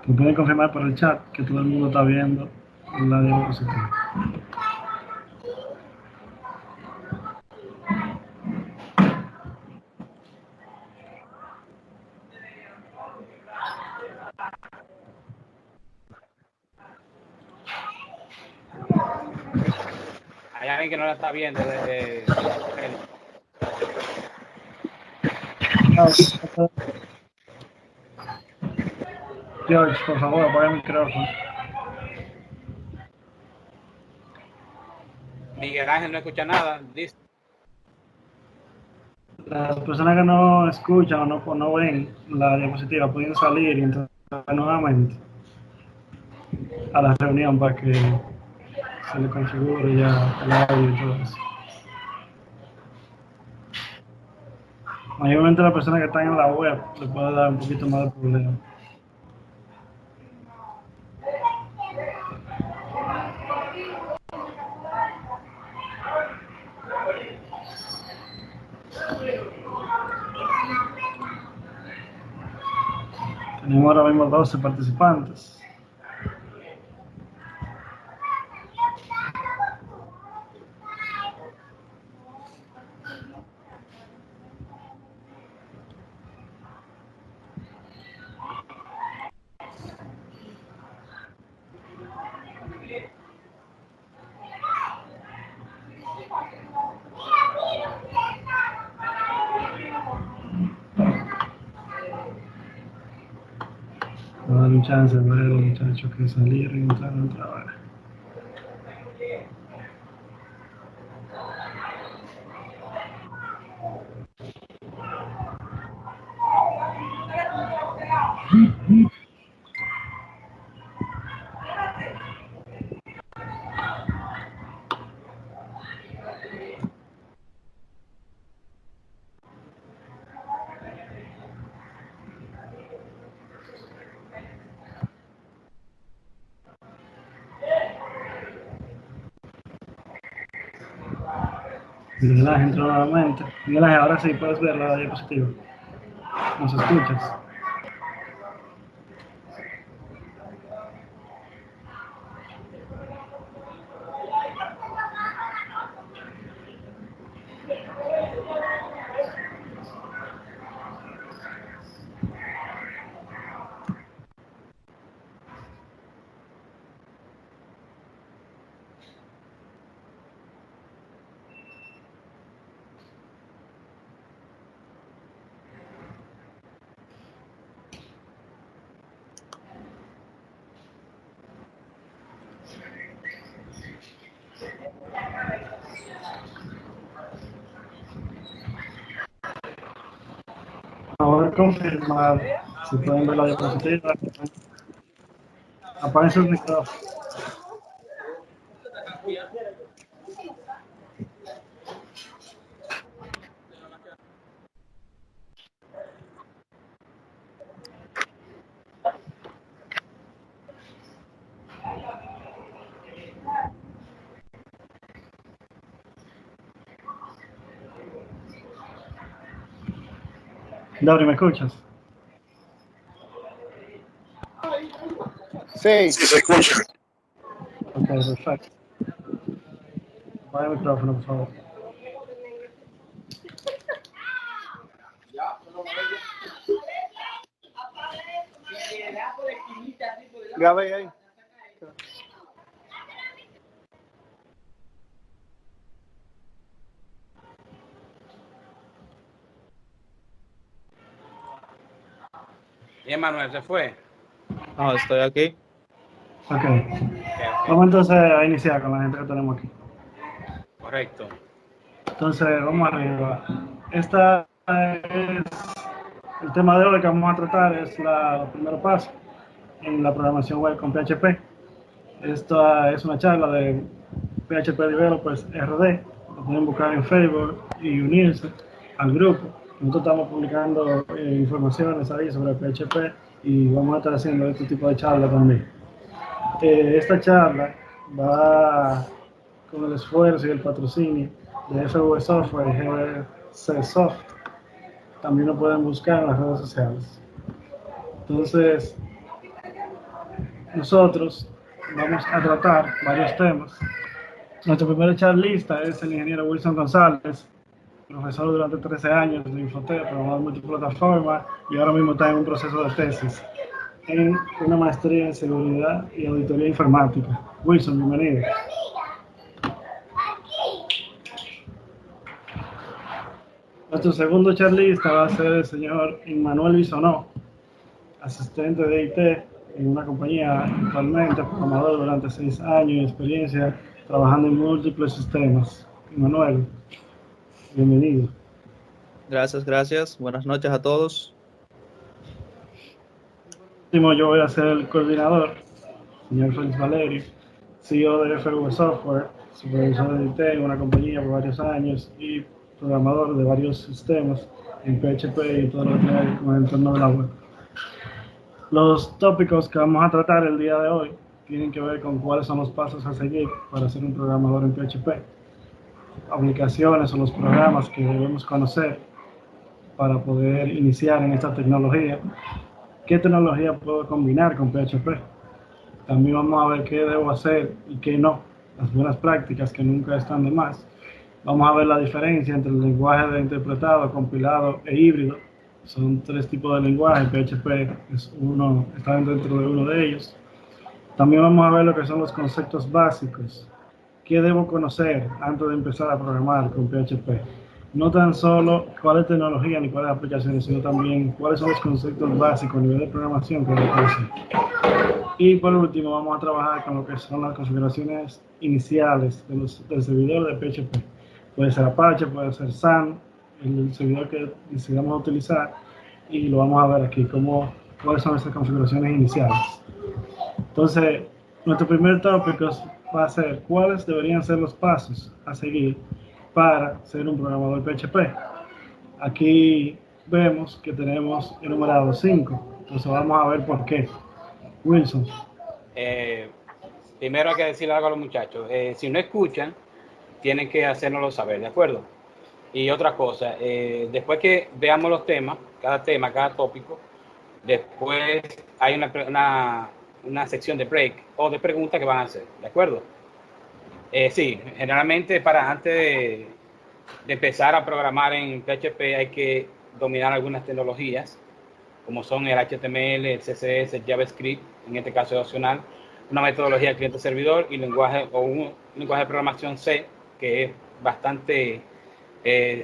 Me pueden confirmar por el chat que todo el mundo está viendo la diapositiva. Hay alguien que no la está viendo. George, por favor, apaga el micrófono. Miguel Ángel no escucha nada. Listo. Las personas que no escuchan o no ven la diapositiva pueden salir y entrar nuevamente a la reunión para que se le configure ya el audio y todo eso. Mayormente las personas que están en la web les puede dar un poquito más de problema. Tenemos ahora mismo 12 participantes. Voy a dar un chance a ver a los muchachos que salieron y entraron otra vez. Miguel Ángel entró nuevamente. Miguel Ángel, ahora sí puedes ver la diapositiva. ¿Nos escuchas? Ahora confirmar si pueden ver la diapositiva. Apaguen sus micrófonos. Dauri, ¿me escuchas? Sí, se escucha. Ok, perfecto. Apaga el micrófono, por favor. Grabé ahí. ¿Y Emanuel se fue? No, estoy aquí. Ok. Vamos entonces a iniciar con la gente que tenemos aquí. Correcto. Entonces, vamos arriba. Esta es el tema de hoy que vamos a tratar, es los primeros pasos en la programación web con PHP. Esta es una charla de PHP Developers RD. Lo pueden buscar en Facebook y unirse al grupo. Nosotros estamos publicando informaciones ahí sobre PHP y vamos a estar haciendo este tipo de charlas también. Esta charla va con el esfuerzo y el patrocinio de FV Software y GBC Soft. También lo pueden buscar en las redes sociales. Entonces, nosotros vamos a tratar varios temas. Nuestro primer charlista es el ingeniero Wilson González, profesor durante 13 años de Infotec, programador multiplataforma, y ahora mismo está en un proceso de tesis en una maestría en seguridad y auditoría informática. Wilson, bienvenido. Nuestro segundo charlista va a ser el señor Immanuel Bisonó, asistente de IT en una compañía actualmente, programador durante 6 años de experiencia trabajando en múltiples sistemas. Immanuel, bienvenido. Gracias. Buenas noches a todos. Último, yo voy a ser el coordinador, señor Félix Valerio, CEO de FV Software, supervisor de IT en una compañía por varios años y programador de varios sistemas en PHP y todo lo que hay con el entorno de la web. Los tópicos que vamos a tratar el día de hoy tienen que ver con cuáles son los pasos a seguir para ser un programador en PHP, aplicaciones o los programas que debemos conocer para poder iniciar en esta tecnología, qué tecnología puedo combinar con PHP. También vamos a ver qué debo hacer y qué no, las buenas prácticas que nunca están de más. Vamos a ver la diferencia entre el lenguaje de interpretado, compilado e híbrido. Son 3 tipos de lenguaje, PHP está dentro de uno de ellos. También vamos a ver lo que son los conceptos básicos. ¿Qué debo conocer antes de empezar a programar con PHP? No tan solo cuál es tecnología ni cuáles aplicaciones, sino también cuáles son los conceptos básicos a nivel de programación que debo conocer. Y por último vamos a trabajar con lo que son las configuraciones iniciales del servidor de PHP. Puede ser Apache, puede ser SAN, el servidor que decidamos utilizar, y lo vamos a ver aquí, cuáles son esas configuraciones iniciales. Entonces, nuestro primer tópico va a ser cuáles deberían ser los pasos a seguir para ser un programador PHP. Aquí vemos que tenemos enumerado 5, entonces vamos a ver por qué. Wilson. Primero hay que decirle algo a los muchachos. Si no escuchan, tienen que hacérnoslo saber, ¿de acuerdo? Y otra cosa, después que veamos los temas, cada tópico, después hay una sección de break o de preguntas que van a hacer, ¿de acuerdo? Sí, generalmente antes de empezar a programar en PHP hay que dominar algunas tecnologías, como son el HTML, el CSS, el JavaScript, en este caso es opcional, una metodología cliente-servidor y un lenguaje de programación C, que es bastante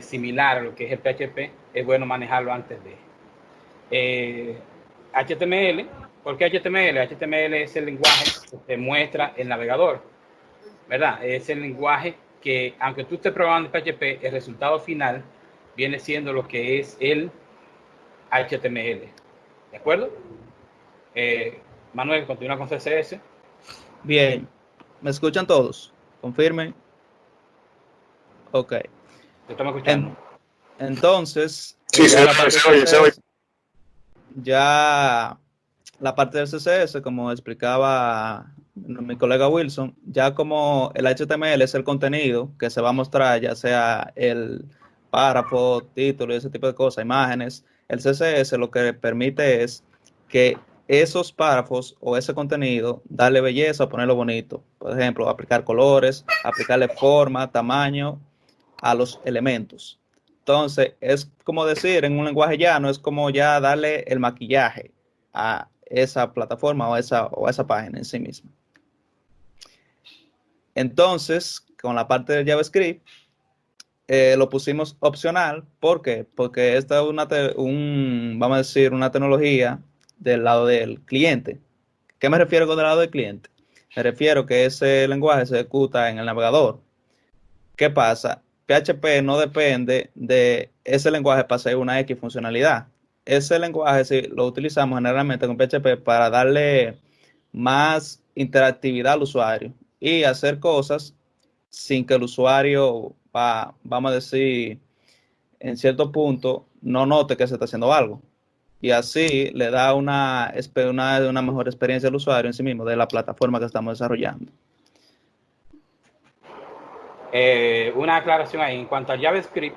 similar a lo que es el PHP, es bueno manejarlo antes de. HTML, ¿por qué HTML? HTML es el lenguaje que te muestra el navegador, ¿verdad? Es el lenguaje que, aunque tú estés programando en PHP, el resultado final viene siendo lo que es el HTML, ¿de acuerdo? Manuel, continúa con CSS. Bien, ¿me escuchan todos? Confirmen. Ok. Te estamos escuchando. Sí, Entonces, se oye. Ya la parte del CSS, como explicaba mi colega Wilson, ya como el HTML es el contenido que se va a mostrar, ya sea el párrafo, título y ese tipo de cosas, imágenes, el CSS lo que permite es que esos párrafos o ese contenido, darle belleza, ponerlo bonito. Por ejemplo, aplicar colores, aplicarle forma, tamaño a los elementos. Entonces, es como decir, en un lenguaje llano, es como ya darle el maquillaje a esa plataforma o a esa página en sí misma. Entonces, con la parte del JavaScript, lo pusimos opcional. ¿Por qué? Porque esta es vamos a decir, una tecnología del lado del cliente. ¿Qué me refiero con el lado del cliente? Me refiero que ese lenguaje se ejecuta en el navegador. ¿Qué pasa? PHP no depende de ese lenguaje para hacer una X funcionalidad. Ese lenguaje sí lo utilizamos generalmente con PHP para darle más interactividad al usuario y hacer cosas sin que el usuario, vamos a decir, en cierto punto, no note que se está haciendo algo. Y así le da una mejor experiencia al usuario en sí mismo de la plataforma que estamos desarrollando. Una aclaración ahí, en cuanto al JavaScript,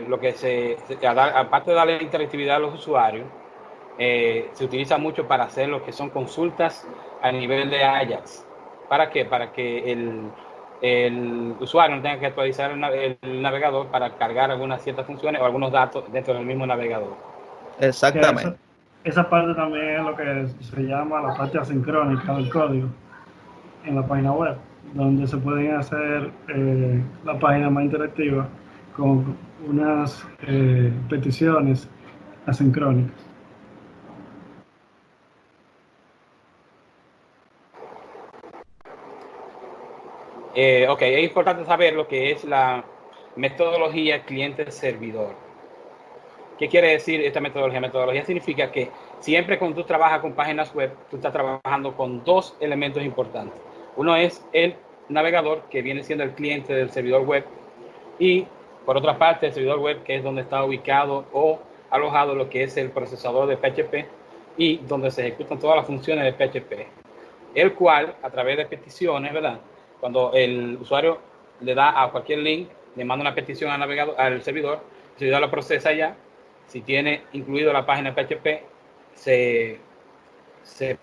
lo que aparte de darle interactividad a los usuarios, se utiliza mucho para hacer lo que son consultas a nivel de Ajax. ¿Para qué? Para que el usuario no tenga que actualizar el navegador para cargar algunas ciertas funciones o algunos datos dentro del mismo navegador. Exactamente. Esa parte también es lo que se llama la parte asincrónica del código en la página web, donde se pueden hacer la página más interactiva con unas peticiones asincrónicas. Ok, es importante saber lo que es la metodología cliente-servidor. ¿Qué quiere decir esta metodología? Metodología significa que siempre cuando tú trabajas con páginas web, tú estás trabajando con dos elementos importantes. Uno es el navegador, que viene siendo el cliente del servidor web, y por otra parte el servidor web, que es donde está ubicado o alojado lo que es el procesador de PHP y donde se ejecutan todas las funciones de PHP, el cual a través de peticiones, ¿verdad? Cuando el usuario le da a cualquier link, le manda una petición al navegador, al servidor, el servidor la procesa ya. Si tiene incluido la página PHP, se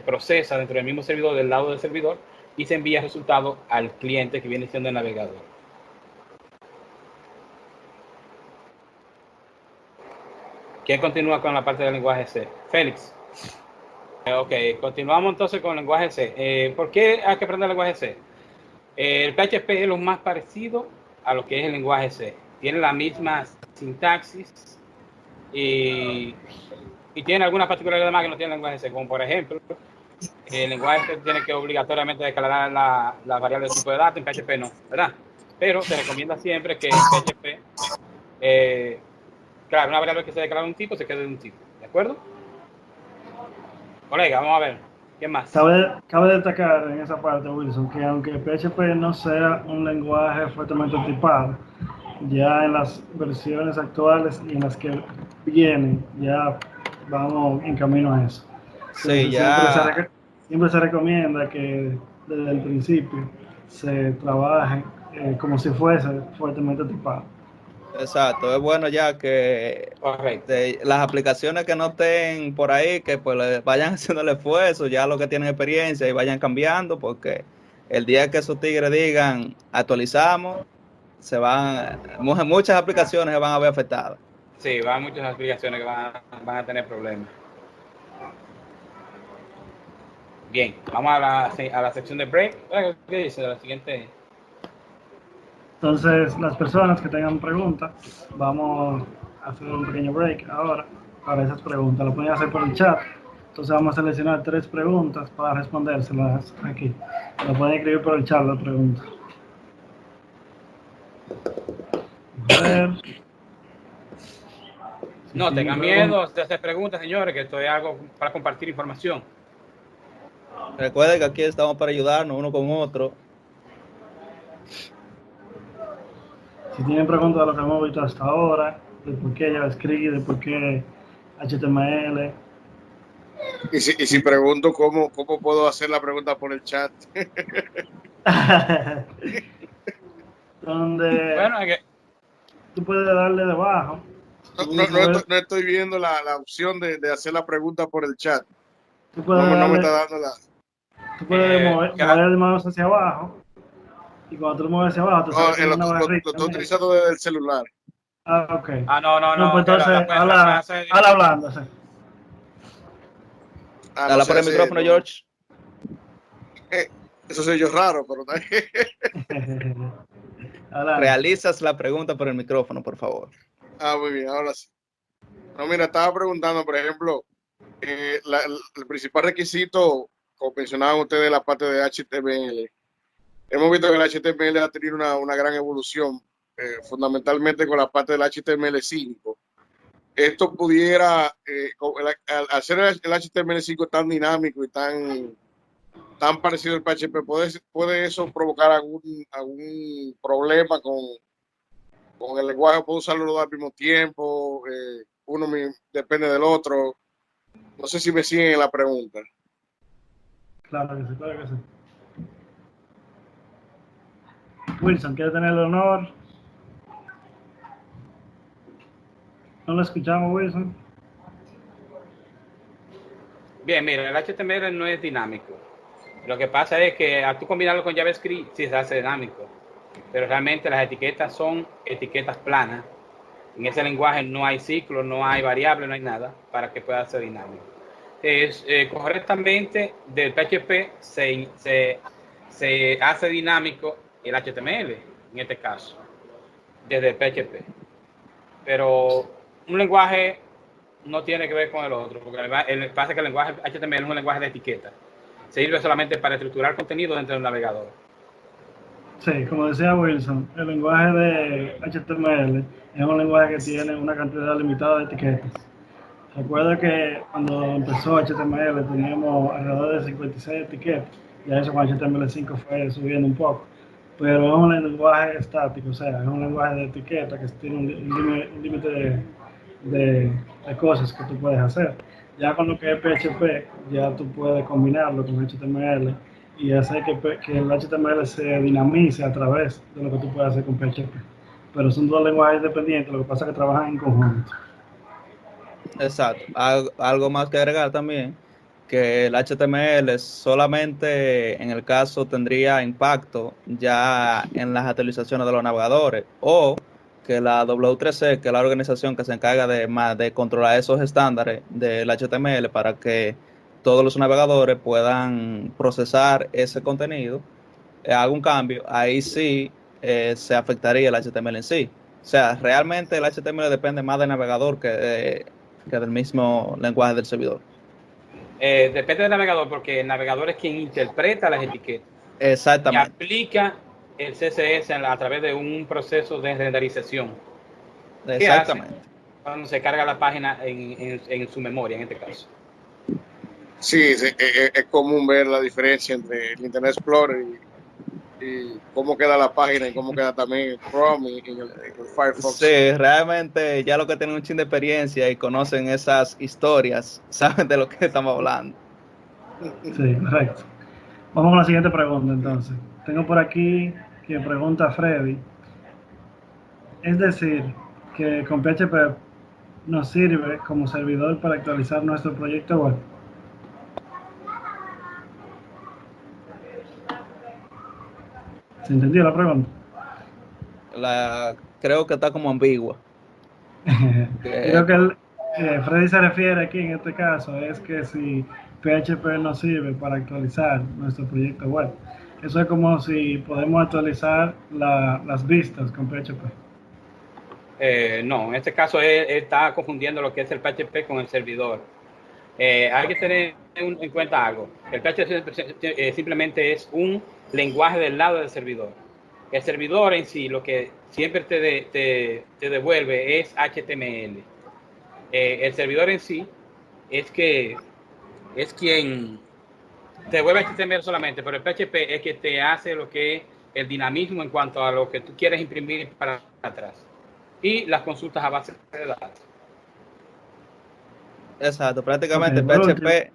procesa dentro del mismo servidor, del lado del servidor, y se envía el resultado al cliente que viene siendo el navegador. ¿Quién continúa con la parte del lenguaje C? Félix. Ok, continuamos entonces con el lenguaje C. ¿Por qué hay que aprender el lenguaje C? El PHP es lo más parecido a lo que es el lenguaje C. Tiene la misma sintaxis y tiene algunas particularidades más que no tiene el lenguaje C, como por ejemplo, el lenguaje C tiene que obligatoriamente declarar la variable de tipo de datos, en PHP no, ¿verdad? Pero se recomienda siempre que en PHP, claro, una variable que se declara de un tipo se quede de un tipo, ¿de acuerdo? Colega, vamos a ver, ¿qué más? Cabe destacar en esa parte, Wilson, que aunque PHP no sea un lenguaje fuertemente tipado, ya en las versiones actuales y en las que vienen, ya vamos en camino a eso. Sí, Entonces, ya. siempre se recomienda que desde el principio se trabaje como si fuese fuertemente tipado. Exacto, es bueno ya que Correcto. las aplicaciones que no estén por ahí, que pues vayan haciendo el esfuerzo, ya los que tienen experiencia y vayan cambiando, porque el día que esos tigres digan actualizamos, muchas aplicaciones se van a ver afectadas. Sí, van muchas aplicaciones que van a tener problemas. Bien, vamos a la sección de break. ¿Qué dice de la siguiente? Entonces, las personas que tengan preguntas, vamos a hacer un pequeño break ahora para esas preguntas. Lo pueden hacer por el chat. Entonces, vamos a seleccionar 3 preguntas para respondérselas aquí. Lo pueden escribir por el chat la pregunta. A ver. No tengan miedo de hacer preguntas, señores, que esto es algo para compartir información. Recuerden que aquí estamos para ayudarnos uno con otro. Si tienen preguntas de lo que hemos visto hasta ahora, de por qué JavaScript, de por qué HTML. Y si pregunto cómo puedo hacer la pregunta por el chat. Donde Bueno, es que, tú puedes darle debajo. No estoy viendo la opción de hacer la pregunta por el chat. Tú puedes No me darle, está dando la. tú puedes mover el mouse hacia abajo. Y cuando tú lo mueves hacia abajo, te No, sale como una lo barrita. estoy utilizando desde el celular. Ah, ok. No, no, pues que entonces, la pueden hacer. habla hablando. Sí. No Dale sé por el hacer. micrófono, George. Eso soy yo raro, pero Adelante. Realizas la pregunta por el micrófono, por favor. muy bien, ahora sí. No, mira, estaba preguntando, por ejemplo, el principal requisito, como mencionaban ustedes, la parte de HTML. Hemos visto que el HTML ha tenido una gran evolución, fundamentalmente con la parte del HTML5. Esto pudiera, al ser el HTML5 tan dinámico y tan parecido al PHP, ¿puede eso provocar algún problema con el lenguaje? ¿Puedo usarlo los dos al mismo tiempo? Uno depende del otro. No sé si me siguen en la pregunta. Claro que sí, claro que sí. Wilson, ¿quiere tener el honor? ¿No lo escuchamos, Wilson? Bien, mira, el HTML no es dinámico. Lo que pasa es que al tú combinarlo con JavaScript, sí se hace dinámico, pero realmente las etiquetas son etiquetas planas. En ese lenguaje no hay ciclo, no hay variable, no hay nada para que pueda ser dinámico. Correctamente, del PHP se hace dinámico el HTML, en este caso, desde el PHP. Pero un lenguaje no tiene que ver con el otro, porque pasa que el lenguaje HTML es un lenguaje de etiqueta. Sirve solamente para estructurar contenido dentro del navegador. Sí, como decía Wilson, el lenguaje de HTML es un lenguaje que tiene una cantidad limitada de etiquetas. Recuerdo que cuando empezó HTML teníamos alrededor de 56 etiquetas, ya eso con HTML5 fue subiendo un poco, pero es un lenguaje estático, o sea, es un lenguaje de etiqueta que tiene un límite de cosas que tú puedes hacer. Ya con lo que es PHP, ya tú puedes combinarlo con HTML y hacer que el HTML se dinamice a través de lo que tú puedes hacer con PHP. Pero son dos lenguajes independientes, lo que pasa es que trabajan en conjunto. Exacto. Algo más que agregar también, que el HTML solamente en el caso tendría impacto ya en las actualizaciones de los navegadores, o que la W3C, que es la organización que se encarga de controlar esos estándares del HTML para que todos los navegadores puedan procesar ese contenido, haga un cambio, ahí sí se afectaría el HTML en sí. O sea, realmente el HTML depende más del navegador que del mismo lenguaje del servidor. Depende del navegador, porque el navegador es quien interpreta las etiquetas y Exactamente, aplica el CSS a través de un proceso de renderización. ¿Qué hace exactamente. cuando se carga la página en su memoria, en este caso? Sí, es común ver la diferencia entre el Internet Explorer y cómo queda la página y cómo queda también el Chrome y el Firefox. Sí, realmente ya los que tienen un chin de experiencia y conocen esas historias, saben de lo que estamos hablando. Sí, correcto. Vamos con la siguiente pregunta entonces. Tengo por aquí que pregunta Freddy. Es decir, que con PHP nos sirve como servidor para actualizar nuestro proyecto web. ¿Se entendió la pregunta? Creo que está como ambigua. Creo Que- que Freddy se refiere aquí en este caso es que si PHP nos sirve para actualizar nuestro proyecto web. Eso es como si podemos actualizar las vistas con PHP. No, en este caso él está confundiendo lo que es el PHP con el servidor. Hay que tener en cuenta algo. El PHP simplemente es un lenguaje del lado del servidor. El servidor en sí lo que siempre te devuelve es HTML. El servidor en sí es quien te devuelve HTML solamente, pero el PHP es que te hace lo que es el dinamismo en cuanto a lo que tú quieres imprimir para atrás. Y las consultas a base de datos. exacto, Ok, prácticamente por último, PHP,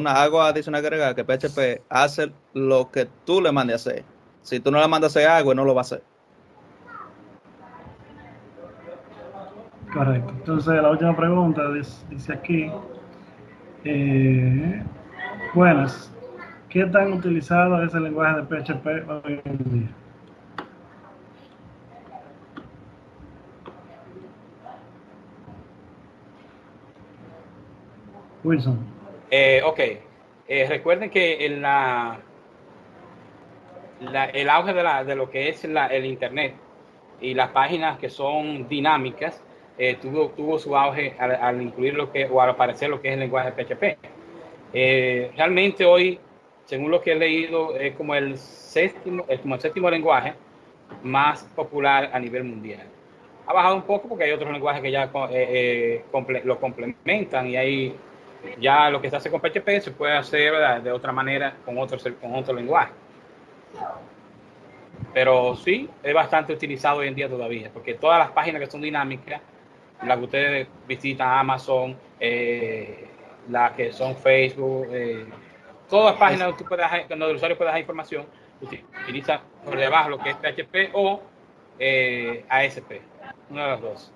algo adicional que agregar, que PHP hace lo que tú le mandes a hacer. Si tú no le mandas a hacer algo, no lo va a hacer. correcto. Entonces, la última pregunta dice aquí, eh, buenas, ¿qué tan utilizado es el lenguaje de PHP hoy en día? Wilson. Ok, recuerden que el auge de lo que es el Internet y las páginas que son dinámicas tuvo su auge al incluir lo que, o al aparecer lo que es el lenguaje PHP. Realmente hoy, según lo que he leído, es como el séptimo lenguaje más popular a nivel mundial. Ha bajado un poco porque hay otros lenguajes que ya lo complementan y hay ya lo que se hace con PHP se puede hacer, ¿verdad?, de otra manera con otro lenguaje. Pero sí, es bastante utilizado hoy en día todavía, porque todas las páginas que son dinámicas, las que ustedes visitan, Amazon, las que son Facebook, todas las páginas donde el usuario puede dejar información, utiliza por debajo lo que es PHP o ASP, una de las dos.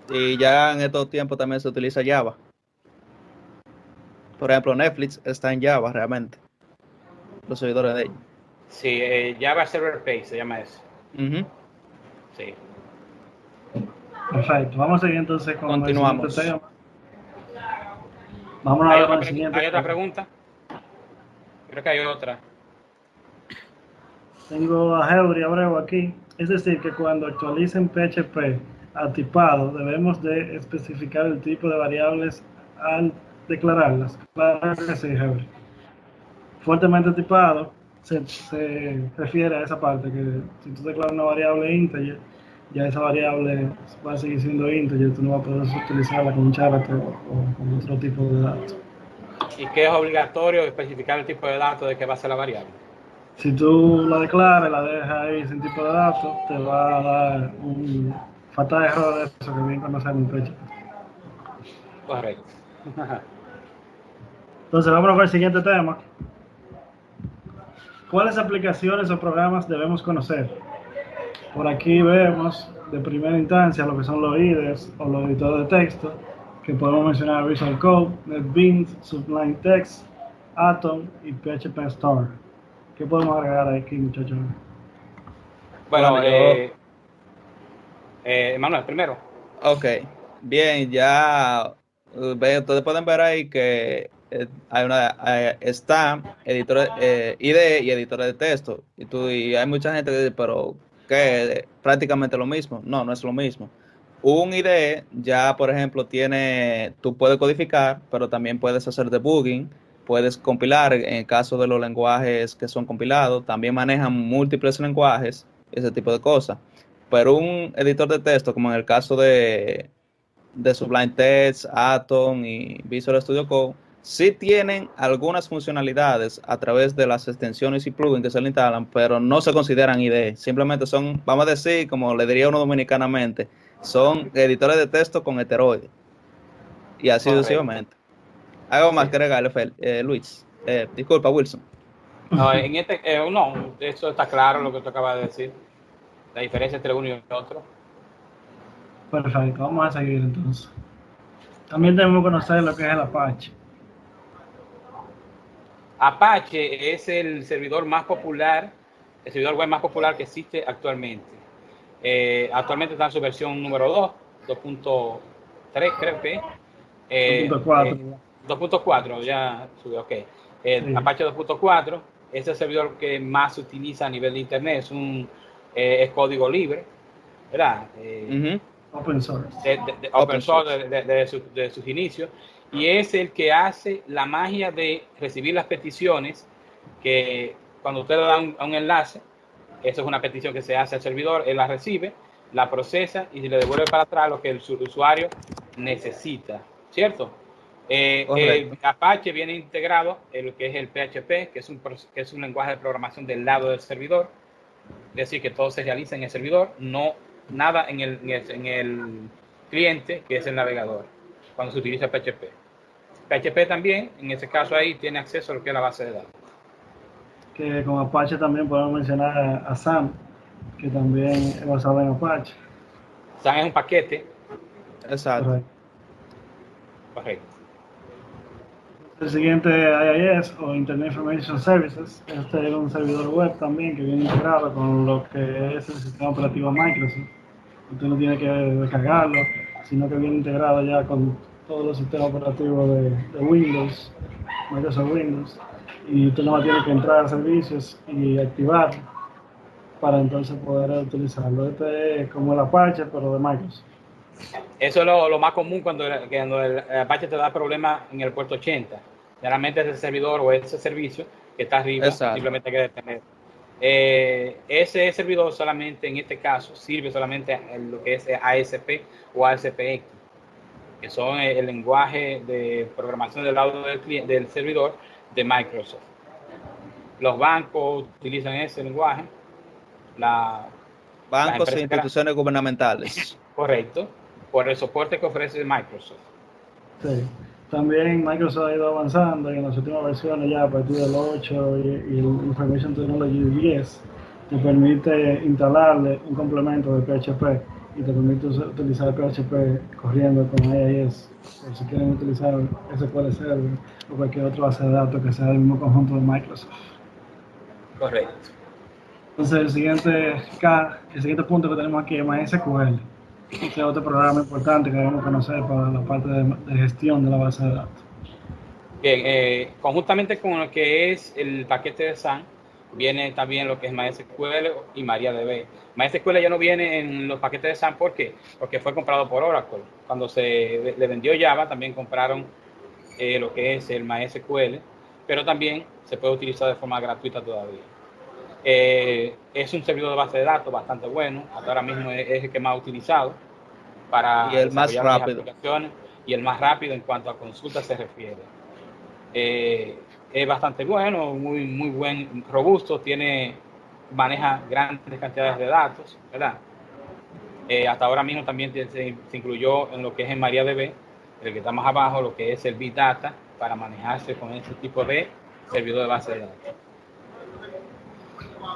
Y ya en estos tiempos también se utiliza Java. Por ejemplo, Netflix está en Java realmente. los servidores de ellos. Sí, Java Server Page se llama eso. Ujú. Sí. Perfecto. Vamos a seguir entonces con Continuamos. el siguiente tema. Vámonos a ver con el siguiente. ¿Hay otra pregunta? Creo que hay otra. Tengo a Heuri Abreu aquí. Es decir, que cuando actualicen PHP a tipado, debemos de especificar el tipo de variables al declararlas. Claro que sí, Heuri. Fuertemente tipado se refiere a esa parte, que si tú declaras una variable integer, ya esa variable va a seguir siendo integer, tú no vas a poder utilizarla con un character o con otro tipo de datos. ¿Y qué es obligatorio especificar el tipo de datos de que va a ser la variable? Si tú la declaras, la dejas ahí sin tipo de datos, te va a dar un fatal error de eso que bien conocemos en PHP. Correcto. Entonces, vámonos con el siguiente tema. ¿Cuáles aplicaciones o programas debemos conocer? Por aquí vemos de primera instancia lo que son los IDEs o los editores de texto, que podemos mencionar Visual Code, NetBeans, Sublime Text, Atom y PHP Storm. ¿Qué podemos agregar aquí, muchachos? Bueno, Bueno, Manuel, primero. Ok, bien, ya ustedes pueden ver ahí que está editor IDE y editores de texto. Y hay mucha gente que dice, pero ¿qué? Prácticamente lo mismo. No, no es lo mismo. Un IDE ya, por ejemplo, tú puedes codificar, pero también puedes hacer debugging, puedes compilar en el caso de los lenguajes que son compilados, también manejan múltiples lenguajes, ese tipo de cosas. Pero un editor de texto, como en el caso de Sublime Text, Atom y Visual Studio Code, sí tienen algunas funcionalidades a través de las extensiones y plugins que se le instalan, pero no se consideran IDE. Simplemente son, vamos a decir, como le diría uno dominicanamente, son editores de texto con heteroides. Y así Correcto. sucesivamente. Algo más Sí. que agregarle, Luis. Disculpa, Wilson. No, no, eso está claro lo que tú acabas de decir. La diferencia entre uno y otro. Perfecto, vamos a seguir entonces. También debemos conocer lo que es el Apache. Apache es el servidor más popular, el servidor web más popular que existe actualmente. Actualmente está en su versión número 2, 2.3 creo que. 2.4. 2.4 ya subió, ok. Sí. Apache 2.4 es el servidor que más se utiliza a nivel de internet, es código libre, ¿verdad? Open source. Open source de sus inicios, y es el que hace la magia de recibir las peticiones, que cuando usted le da un enlace, eso es una petición que se hace al servidor, él la recibe, la procesa y le devuelve para atrás lo que el usuario necesita, ¿cierto? Apache viene integrado en lo que es el PHP, que es un lenguaje de programación del lado del servidor, es decir, que todo se realiza en el servidor, no nada en el cliente, que es el navegador, cuando se utiliza PHP. PHP también, en ese caso ahí, tiene acceso a lo que es la base de datos. Que con Apache también podemos mencionar a SAM, que también es basado en Apache. SAM es un paquete. Exacto. Correcto. El siguiente IIS o Internet Information Services, este es un servidor web también que viene integrado con lo que es el sistema operativo Microsoft. Usted no tiene que descargarlo, sino que viene integrado ya con todos los sistemas operativos de Windows, Microsoft Windows, y usted no tiene que entrar a servicios y activarlo para entonces poder utilizarlo. Este es como el Apache, pero de Microsoft. Eso es lo más común cuando el Apache te da problemas en el puerto 80. Generalmente ese servidor o ese servicio que está arriba, Exacto. simplemente hay que detener. Ese servidor solamente, en este caso, sirve solamente en lo que es ASP o ASPX, que son el lenguaje de programación del lado del servidor de Microsoft. Los bancos utilizan ese lenguaje. Bancos e instituciones gubernamentales. Correcto, por el soporte que ofrece Microsoft. Sí. También Microsoft ha ido avanzando y en las últimas versiones, ya a partir del 8 y el Information Technology 10, te permite instalarle un complemento de PHP y te permite utilizar PHP corriendo con AIS, por si quieren utilizar SQL Server o cualquier otra base de datos que sea del mismo conjunto de Microsoft. Correcto. Entonces, el siguiente punto que tenemos aquí es MySQL. Este es otro programa importante que debemos conocer para la parte de gestión de la base de datos. Bien, conjuntamente con lo que es el paquete de SAN, viene también lo que es MySQL y MariaDB. MySQL ya no viene en los paquetes de SAN, ¿por qué? Porque fue comprado por Oracle. Cuando se le vendió Java, también compraron lo que es el MySQL, pero también se puede utilizar de forma gratuita todavía. Es un servidor de base de datos bastante bueno, hasta ahora mismo es el que más utilizado Y para el más desarrollar varias rápido. aplicaciones y el más rápido en cuanto a consultas se refiere. Es bastante bueno, muy buen, robusto, maneja grandes cantidades de datos, ¿verdad? Hasta ahora mismo también se incluyó en lo que es en MariaDB, el que está más abajo, lo que es el Big Data, para manejarse con este tipo de servidor de base de datos.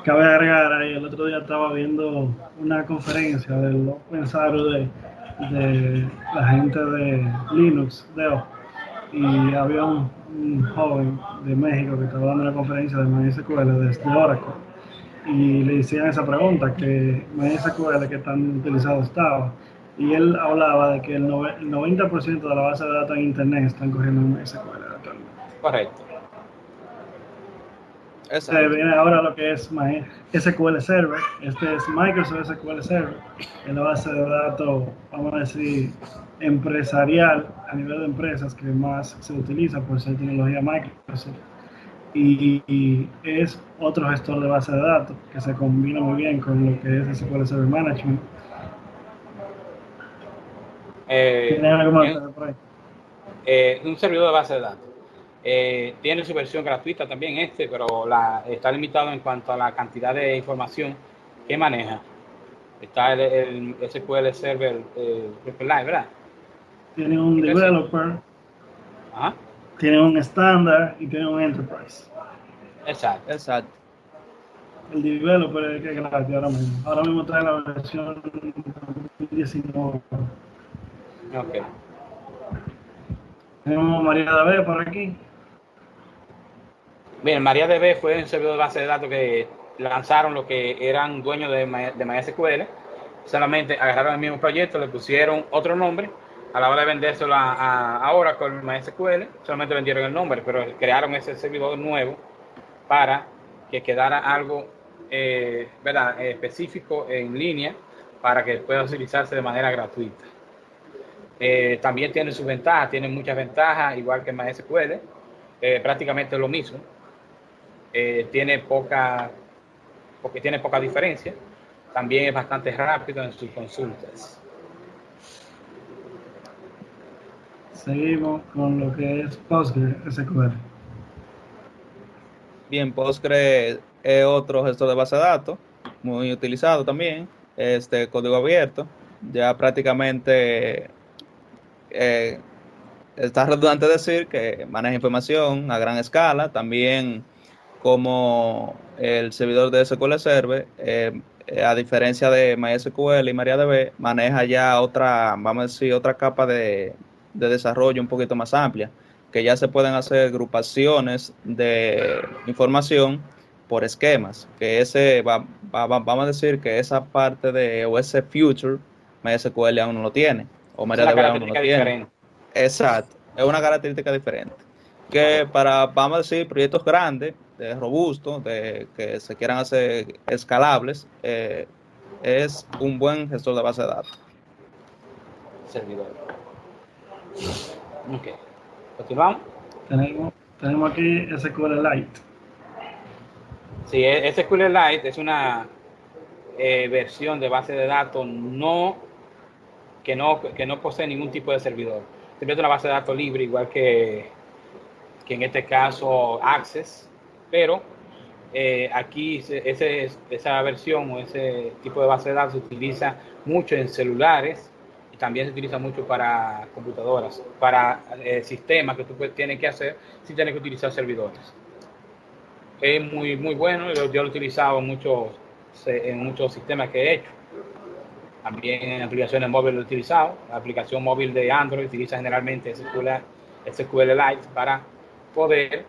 Cabe agregar ahí, el otro día estaba viendo una conferencia del Open Source de la gente de Linux, y había un joven de México que estaba dando una conferencia de MySQL desde Oracle y le hicieron esa pregunta, que MySQL que tan utilizado estaba, y él hablaba de que el 90% de la base de datos en Internet están corriendo en MySQL actualmente. Correcto. Exacto. Viene ahora lo que es SQL Server. Este es Microsoft SQL Server, en la base de datos, vamos a decir, empresarial, a nivel de empresas que más se utiliza por ser tecnología Microsoft. Y es otro gestor de base de datos que se combina muy bien con lo que es SQL Server Management. ¿Tiene algo más por ahí? Un servidor de base de datos. Tiene su versión gratuita también pero está limitado en cuanto a la cantidad de información que maneja. Está el SQL Server Live, ¿verdad? Tiene un developer, Ajá. tiene un estándar y tiene un enterprise. Exacto. Exacto. El developer es el que es gratis ahora mismo. Ahora mismo trae la versión 2019. Ok. Tenemos MariaDB por aquí. Bien, MariaDB fue un servidor de base de datos que lanzaron los que eran dueños de MySQL. Solamente agarraron el mismo proyecto, le pusieron otro nombre. A la hora de vendérselo a Oracle MySQL, solamente vendieron el nombre, pero crearon ese servidor nuevo para que quedara algo ¿verdad? Específico en línea para que pueda utilizarse de manera gratuita. También tiene sus ventajas, tiene muchas ventajas, igual que MySQL, prácticamente lo mismo. Tiene poca diferencia. También es bastante rápido en sus consultas. Seguimos con lo que es PostgreSQL. Bien, Postgre es otro gestor de base de datos, muy utilizado también, código abierto, ya prácticamente está redundante decir que maneja información a gran escala, también como el servidor de SQL Server, a diferencia de MySQL y MariaDB, maneja ya otra, vamos a decir, otra capa de desarrollo un poquito más amplia, que ya se pueden hacer agrupaciones de información por esquemas, que vamos a decir que esa parte o ese future, MySQL aún no lo tiene, o Es una MariaDB aún no lo característica tiene. diferente. Exacto, es una característica diferente. Que Correcto. para, vamos a decir, proyectos grandes, robustos, de que se quieran hacer escalables, es un buen gestor de base de datos. Servidor. Ok. Continuamos. Tenemos aquí SQLite. Sí, SQLite es una versión de base de datos que no posee ningún tipo de servidor. Simplemente una base de datos libre, igual que en este caso Access, pero aquí esa versión o ese tipo de base de datos se utiliza mucho en celulares y también se utiliza mucho para computadoras, para sistemas que tú tienes que hacer sin tener que utilizar servidores. Es muy bueno, yo lo he utilizado en muchos sistemas que he hecho. También en aplicaciones móviles lo he utilizado. La aplicación móvil de Android utiliza generalmente SQLite para poder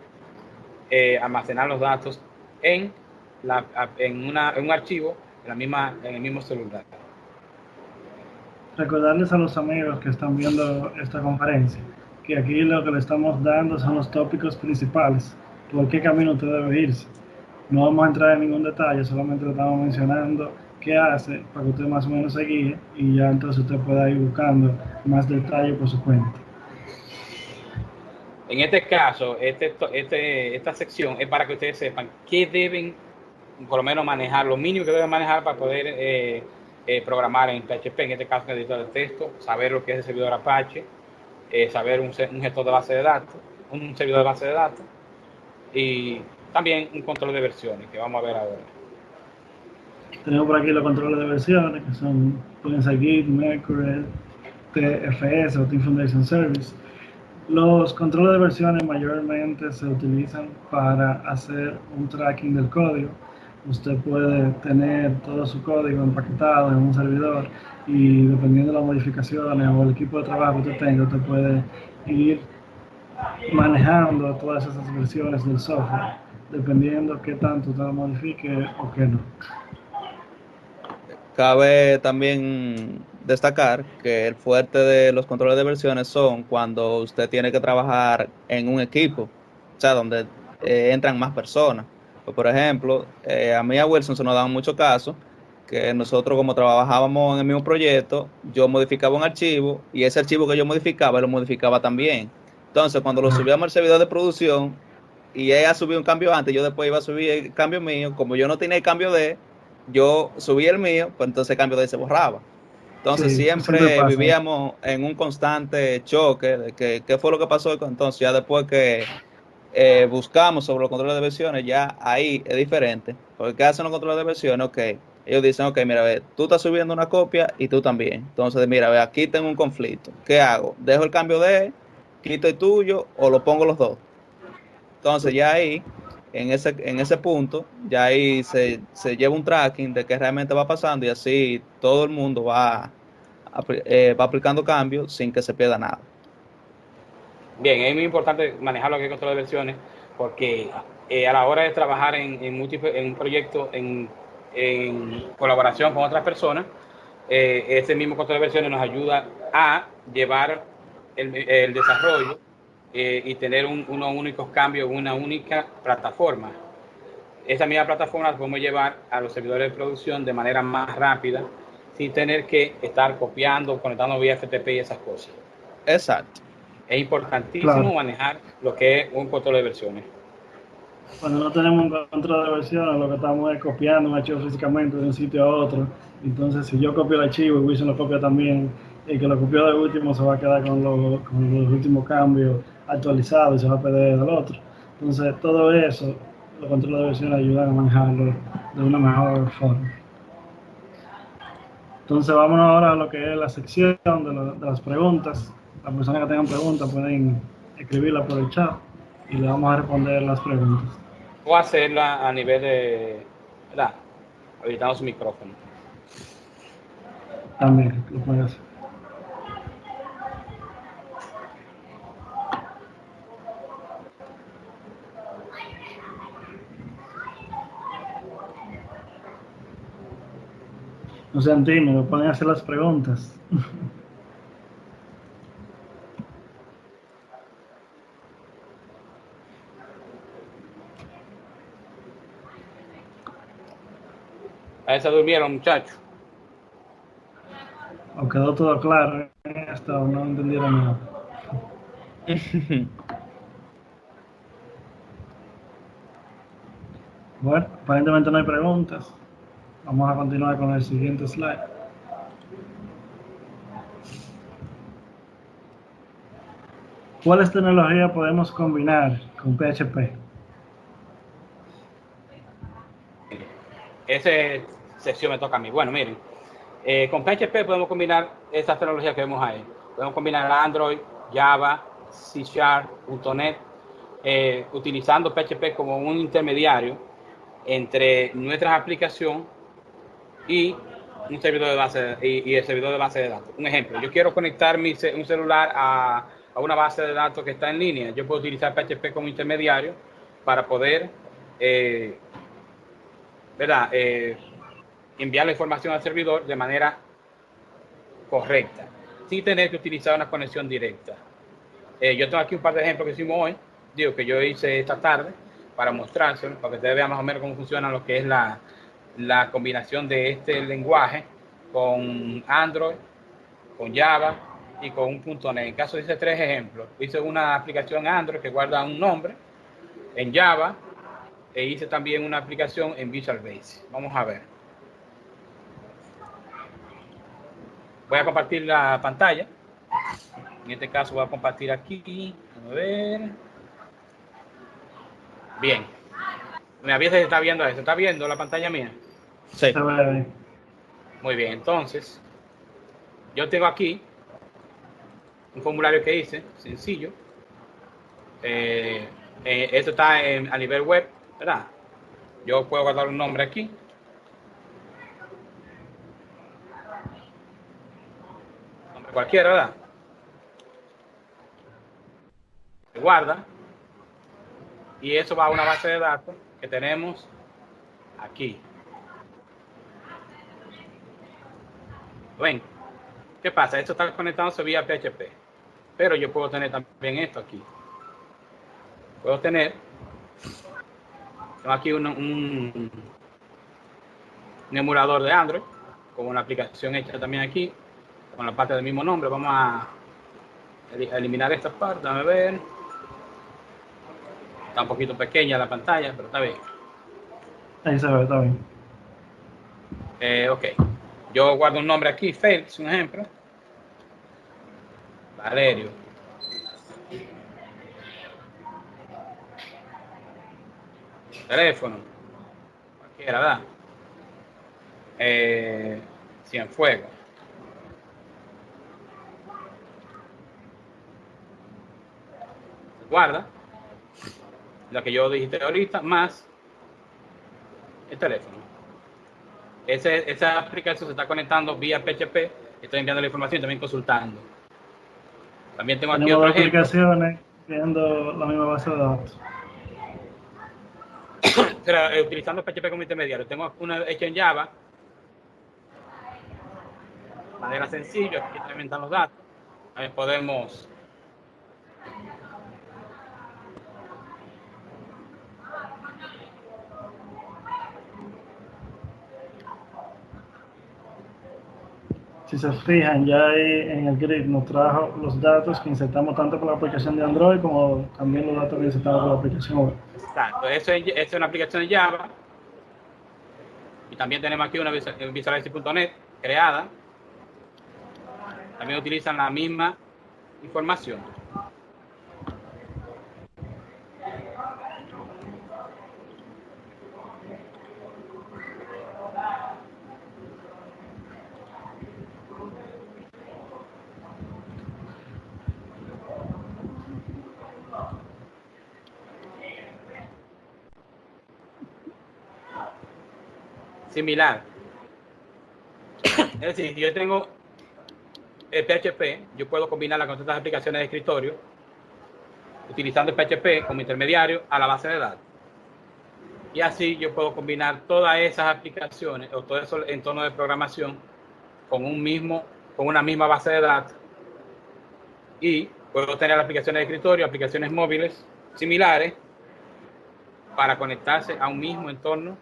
almacenar los datos en en un archivo en el mismo celular. Recordarles a los amigos que están viendo esta conferencia que aquí lo que le estamos dando son los tópicos principales, por qué camino usted debe irse. No vamos a entrar en ningún detalle, solamente le estamos mencionando qué hace para que usted más o menos se guíe y ya entonces usted pueda ir buscando más detalle por su cuenta. En este caso, esta sección es para que ustedes sepan qué deben, por lo menos, manejar, lo mínimo que deben manejar para poder programar en PHP, en este caso, en el editor de texto, saber lo que es el servidor Apache, saber un gestor de base de datos, un servidor de base de datos, y también un control de versiones, que vamos a ver ahora. Tenemos por aquí los controles de versiones, que son, pueden ser Git, Mercurial, TFS o Team Foundation Service. Los controles de versiones mayormente se utilizan para hacer un tracking del código. Usted puede tener todo su código empaquetado en un servidor y dependiendo de las modificaciones o el equipo de trabajo que usted tenga, usted puede ir manejando todas esas versiones del software, dependiendo qué tanto usted lo modifique o qué no. Cabe también destacar que el fuerte de los controles de versiones son cuando usted tiene que trabajar en un equipo, o sea, donde entran más personas. Pues, por ejemplo, a mí y a Wilson se nos daban mucho caso que nosotros, como trabajábamos en el mismo proyecto, yo modificaba un archivo y ese archivo que yo modificaba, él lo modificaba también. Entonces, cuando lo subíamos al servidor de producción y ella subió un cambio antes, yo después iba a subir el cambio mío, como yo no tenía el cambio de yo subí el mío, pues entonces el cambio de ahí se borraba. Entonces Sí, siempre siempre pasa. vivíamos en un constante choque de que qué fue lo que pasó. Entonces ya después que buscamos sobre los controles de versiones, ya ahí es diferente. Porque ¿qué hacen los controles de versiones? Ok, ellos dicen, ok, mira, ve, tú estás subiendo una copia y tú también. Entonces, mira, ve, aquí tengo un conflicto. ¿Qué hago? ¿Dejo el cambio de, quito el tuyo o lo pongo los dos? Entonces ya ahí, en ese punto, ya ahí se lleva un tracking de qué realmente va pasando y así todo el mundo va aplicando cambios sin que se pierda nada. Bien, es muy importante manejar lo que es control de versiones porque a la hora de trabajar en un proyecto en colaboración con otras personas, ese mismo control de versiones nos ayuda a llevar el desarrollo y tener unos únicos cambios, una única plataforma. Esa misma plataforma la podemos llevar a los servidores de producción de manera más rápida, sin tener que estar copiando, conectando vía FTP y esas cosas. Exacto. Es importantísimo Claro. manejar lo que es un control de versiones. Cuando no tenemos un control de versiones, lo que estamos es copiando un archivo físicamente de un sitio a otro. Entonces, si yo copio el archivo y Wilson lo copia también, el que lo copió de último se va a quedar con los últimos cambios actualizados y se va a perder del otro. Entonces, todo eso, los controles de versiones ayudan a manejarlo de una mejor forma. Entonces, vámonos ahora a lo que es la sección de las preguntas. Las personas que tengan preguntas pueden escribirlas por el chat y le vamos a responder las preguntas. O hacerla a nivel de, ¿verdad? Habilitando su micrófono. También lo pueden hacer. No sean tímidos, pueden hacer las preguntas. Ahí se durmieron, muchachos. ¿O quedó todo claro? Hasta no entendieron nada. Bueno, aparentemente no hay preguntas. Vamos a continuar con el siguiente slide. ¿Cuáles tecnologías podemos combinar con PHP? Esa sección me toca a mí. Bueno, miren, con PHP podemos combinar estas tecnologías que vemos ahí. Podemos combinar Android, Java, C#, .NET, utilizando PHP como un intermediario entre nuestras aplicaciones y un servidor de base y el servidor de base de datos. Un ejemplo, yo quiero conectar un celular a una base de datos que está en línea. Yo puedo utilizar PHP como intermediario para poder ¿verdad? Enviar la información al servidor de manera correcta, sin tener que utilizar una conexión directa. Yo tengo aquí un par de ejemplos que hicimos hoy, que yo hice esta tarde para mostrárselo, para que ustedes vean más o menos cómo funciona lo que es la combinación de este lenguaje con Android, con Java y con un .NET. En caso hice 3 ejemplos. Hice una aplicación Android que guarda un nombre en Java e hice también una aplicación en Visual Basic. Vamos a ver. Voy a compartir la pantalla. En este caso voy a compartir aquí. A ver. Bien. Me avisa si se está viendo eso. ¿Está viendo la pantalla mía? Sí. Se ve ahí. Muy bien. Entonces, yo tengo aquí un formulario que hice, sencillo. Esto está a nivel web, ¿verdad? Yo puedo guardar un nombre aquí. Nombre cualquiera, ¿verdad? Se guarda. Y eso va a una base de datos que tenemos aquí. ¿Ven? ¿Qué pasa? Esto está conectándose vía PHP. Pero yo puedo tener también esto aquí. Puedo tener aquí un emulador de Android con una aplicación hecha también aquí con la parte del mismo nombre. Vamos a eliminar esta parte. Déjame ver. Está un poquito pequeña la pantalla, pero está bien. Ahí se ve, está bien. Ok. Yo guardo un nombre aquí, Félix, un ejemplo. Valerio. Teléfono. Cualquiera, ¿verdad? Cienfuegos. Guarda lo que yo dijiste ahorita, más el teléfono. Esa aplicación se está conectando vía PHP. Estoy enviando la información y también consultando. También tengo aquí Tenemos otro dos ejemplo. aplicaciones viendo la misma base de datos. Pero, utilizando PHP como intermediario. Tengo una hecha en Java. De manera sencilla. Aquí también están los datos. Ahí podemos Si se fijan, ya ahí en el grid nos trajo los datos que insertamos tanto por la aplicación de Android como también los datos que insertamos por la aplicación web. Exacto, eso es una aplicación de Java. Y también tenemos aquí una Visualize.net creada. También utilizan la misma información. Similar. Es decir, si yo tengo el PHP, yo puedo combinarla con otras aplicaciones de escritorio, utilizando el PHP como intermediario a la base de datos. Y así yo puedo combinar todas esas aplicaciones o todos esos entornos de programación con una misma base de datos. Y puedo tener aplicaciones de escritorio, aplicaciones móviles similares para conectarse a un mismo entorno,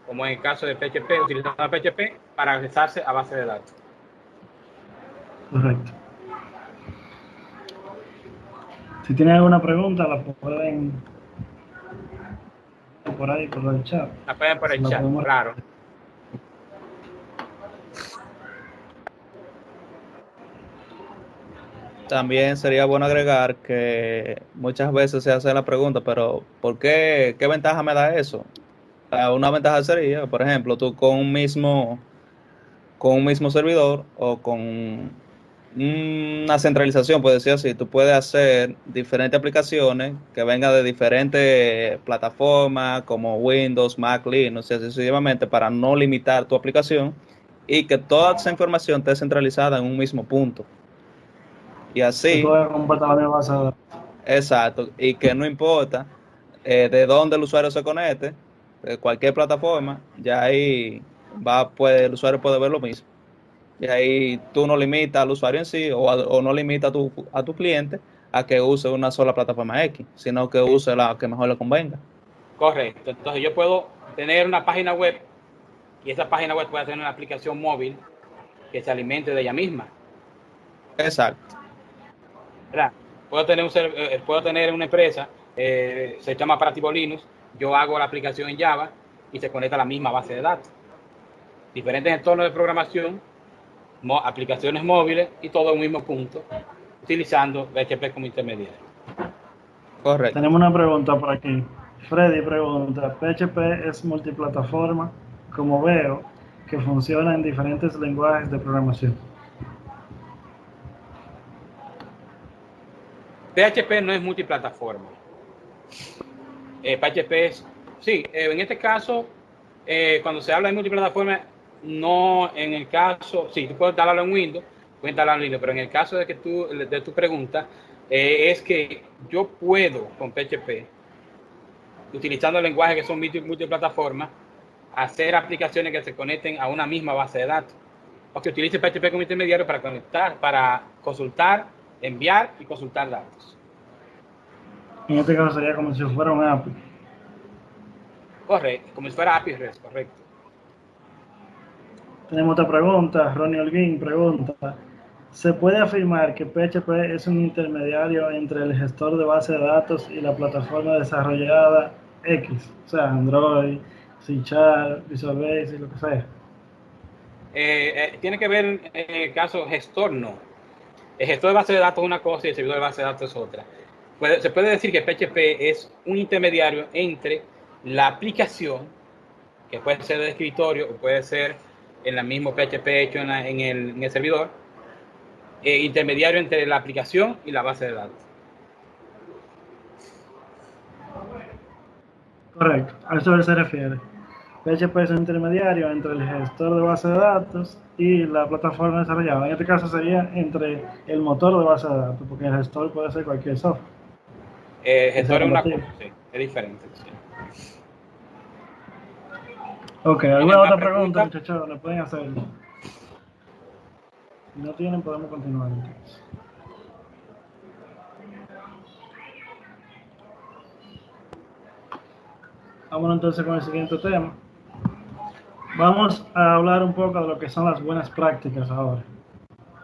como en el caso de PHP, utilizando PHP para accesarse a base de datos. Correcto. Si tienen alguna pregunta, la pueden por ahí, por el chat. La pueden por el La chat, podemos- claro. También sería bueno agregar que muchas veces se hace la pregunta, pero ¿por qué? ¿Qué ventaja me da eso? Una ventaja sería, por ejemplo, tú con un mismo servidor o con una centralización, puede decir así, tú puedes hacer diferentes aplicaciones que vengan de diferentes plataformas como Windows, Mac, Linux, y así sucesivamente, para no limitar tu aplicación y que toda esa información esté centralizada en un mismo punto. Y Que así, pueden compartir la misma base de datos. exacto, y que no importa de dónde el usuario se conecte, de cualquier plataforma, ya ahí el usuario puede ver lo mismo. Y ahí tú no limitas al usuario en sí o no limitas a tu cliente a que use una sola plataforma X, sino que use la que mejor le convenga. Correcto. Entonces yo puedo tener una página web y esa página web puede tener una aplicación móvil que se alimente de ella misma. Exacto. ¿Verdad? Puedo tener una empresa, se llama Operativo Linux, yo hago la aplicación en Java y se conecta a la misma base de datos. Diferentes entornos de programación, aplicaciones móviles y todo en un mismo punto, utilizando PHP como intermediario. Correcto. Tenemos una pregunta por aquí. Freddy pregunta, ¿PHP es multiplataforma? Como veo que funciona en diferentes lenguajes de programación. PHP no es multiplataforma. PHP es, sí, en este caso, cuando se habla de multiplataforma, no en el caso, sí, tú puedes instalarlo en Windows, puedes instalarlo en Linux, pero en el caso de tu pregunta, es que yo puedo con PHP, utilizando lenguajes que son multiplataformas, hacer aplicaciones que se conecten a una misma base de datos. O que utilice PHP como intermediario para conectar, para consultar, enviar y consultar datos. En este caso sería como si fuera un API. Correcto, como si fuera API REST, correcto. Tenemos otra pregunta. Ronnie Holguín pregunta, ¿se puede afirmar que PHP es un intermediario entre el gestor de base de datos y la plataforma desarrollada X? O sea, Android, C#, Visual Basic, lo que sea. Tiene que ver en el caso gestor, no. El gestor de base de datos es una cosa y el servidor de base de datos es otra. Se puede decir que PHP es un intermediario entre la aplicación, que puede ser de escritorio o puede ser en el mismo PHP hecho en el servidor, intermediario entre la aplicación y la base de datos. Correcto, a eso se refiere. PHP es un intermediario entre el gestor de base de datos y la plataforma desarrollada. En este caso sería entre el motor de base de datos, porque el gestor puede ser cualquier software. Gestor es una cosa, sí, es diferente. Sí. Ok, ¿alguna otra pregunta, muchachos? ¿Le pueden hacer? Si no tienen, podemos continuar entonces. Vámonos entonces con el siguiente tema. Vamos a hablar un poco de lo que son las buenas prácticas ahora.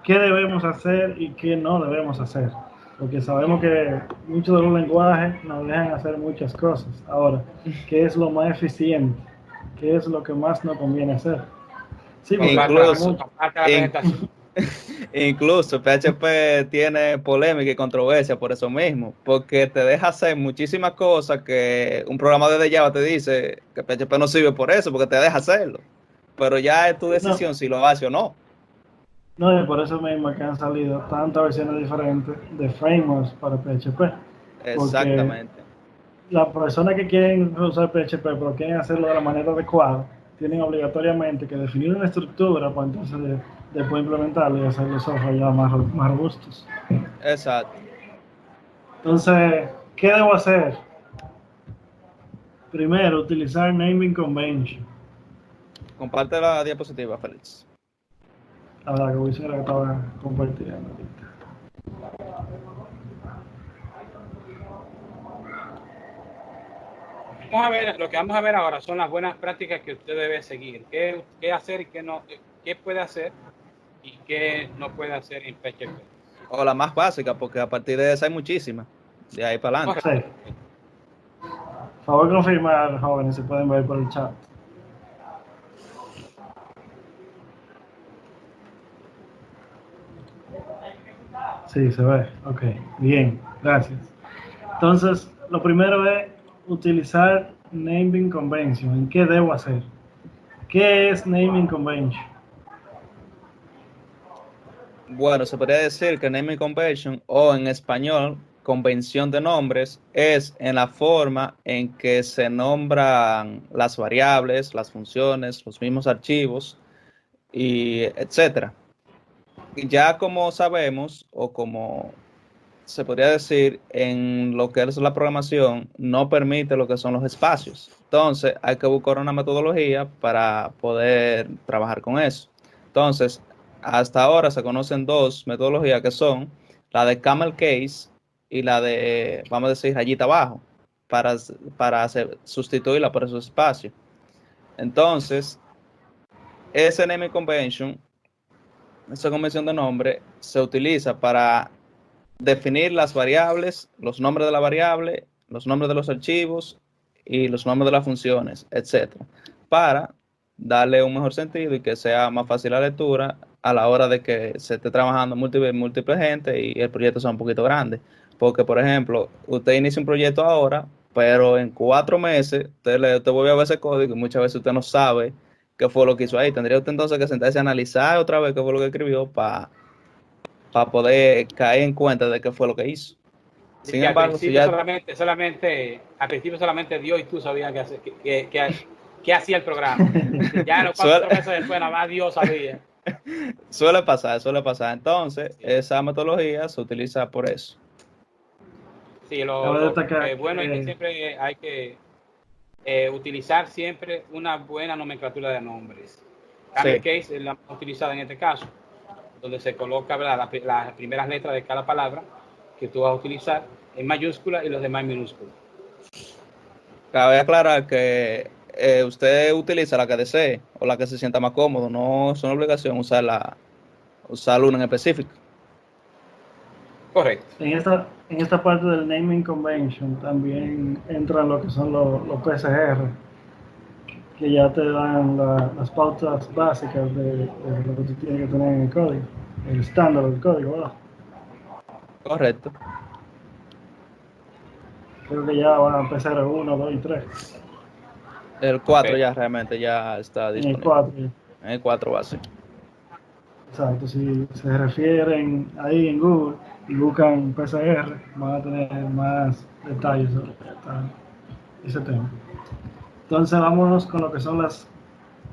¿Qué debemos hacer y qué no debemos hacer? Porque sabemos que muchos de los lenguajes nos dejan hacer muchas cosas. Ahora, ¿qué es lo más eficiente? ¿Qué es lo que más nos conviene hacer? Sí, porque incluso PHP tiene polémica y controversia por eso mismo, porque te deja hacer muchísimas cosas que un programador de Java te dice que PHP no sirve por eso, porque te deja hacerlo. Pero ya es tu decisión si lo hace o no. No, y por eso mismo que han salido tantas versiones diferentes de frameworks para PHP. Exactamente. Las personas que quieren usar PHP pero quieren hacerlo de la manera adecuada, tienen obligatoriamente que definir una estructura para entonces después implementarlo y hacer los software ya más robustos. Exacto. Entonces, ¿qué debo hacer? Primero, utilizar naming convention. Comparte la diapositiva, Félix. La verdad que voy a decir que estaba compartiendo ahorita. Vamos a ver, lo que vamos a ver ahora son las buenas prácticas que usted debe seguir. ¿Qué hacer y qué no? ¿Qué puede hacer y qué no puede hacer en PHP? O la más básica, porque a partir de esa hay muchísimas. De ahí para adelante. Sí. Favor confirmar, jóvenes, se pueden ver por el chat. Sí, se ve. Ok, bien, gracias. Entonces, lo primero es utilizar naming convention. ¿En qué debo hacer? ¿Qué es naming convention? Bueno, se podría decir que naming convention, o en español, convención de nombres, es en la forma en que se nombran las variables, las funciones, los mismos archivos, y etcétera. Y ya como sabemos, o como se podría decir, en lo que es la programación, no permite lo que son los espacios. Entonces, hay que buscar una metodología para poder trabajar con eso. Entonces, hasta ahora se conocen dos metodologías que son la de camel case y la de, vamos a decir, rayita abajo, para sustituirla por esos espacios. Entonces, ese naming convention, esa convención de nombre, se utiliza para definir las variables, los nombres de la variable, los nombres de los archivos y los nombres de las funciones, etcétera, para darle un mejor sentido y que sea más fácil la lectura a la hora de que se esté trabajando múltiple gente y el proyecto sea un poquito grande. Porque, por ejemplo, usted inicia un proyecto ahora, pero en 4 meses usted vuelve a ver ese código y muchas veces usted no sabe qué fue lo que hizo ahí. Tendría usted entonces que sentarse a analizar otra vez qué fue lo que escribió para poder caer en cuenta de qué fue lo que hizo. Sin embargo, si ya... al principio solamente Dios y tú sabían qué hacía el programa. Ya los 4 meses después nada más Dios sabía. Suele pasar. Entonces, esa metodología se utiliza por eso. Sí, bueno es que siempre hay que utilizar siempre una buena nomenclatura de nombres. Camel case es la más utilizada en este caso, donde se coloca, ¿verdad?, las primeras letras de cada palabra que tú vas a utilizar en mayúscula y los demás en minúscula. Cabe aclarar que usted utiliza la que desee o la que se sienta más cómodo, no es una obligación usar una en específico. Correcto. En esta parte del naming convention también entran lo que son los PSR, que ya te dan las pautas básicas de lo que tú tienes que tener en el código, el estándar del código, ¿verdad? Correcto. Creo que ya van a empezar el 1, 2 y 3. El 4 ya realmente ya está disponible. En el 4. En el 4 va a ser. Exacto, si se refieren ahí en Google y buscan PCR, van a tener más detalles sobre ese tema. Entonces vámonos con lo que son las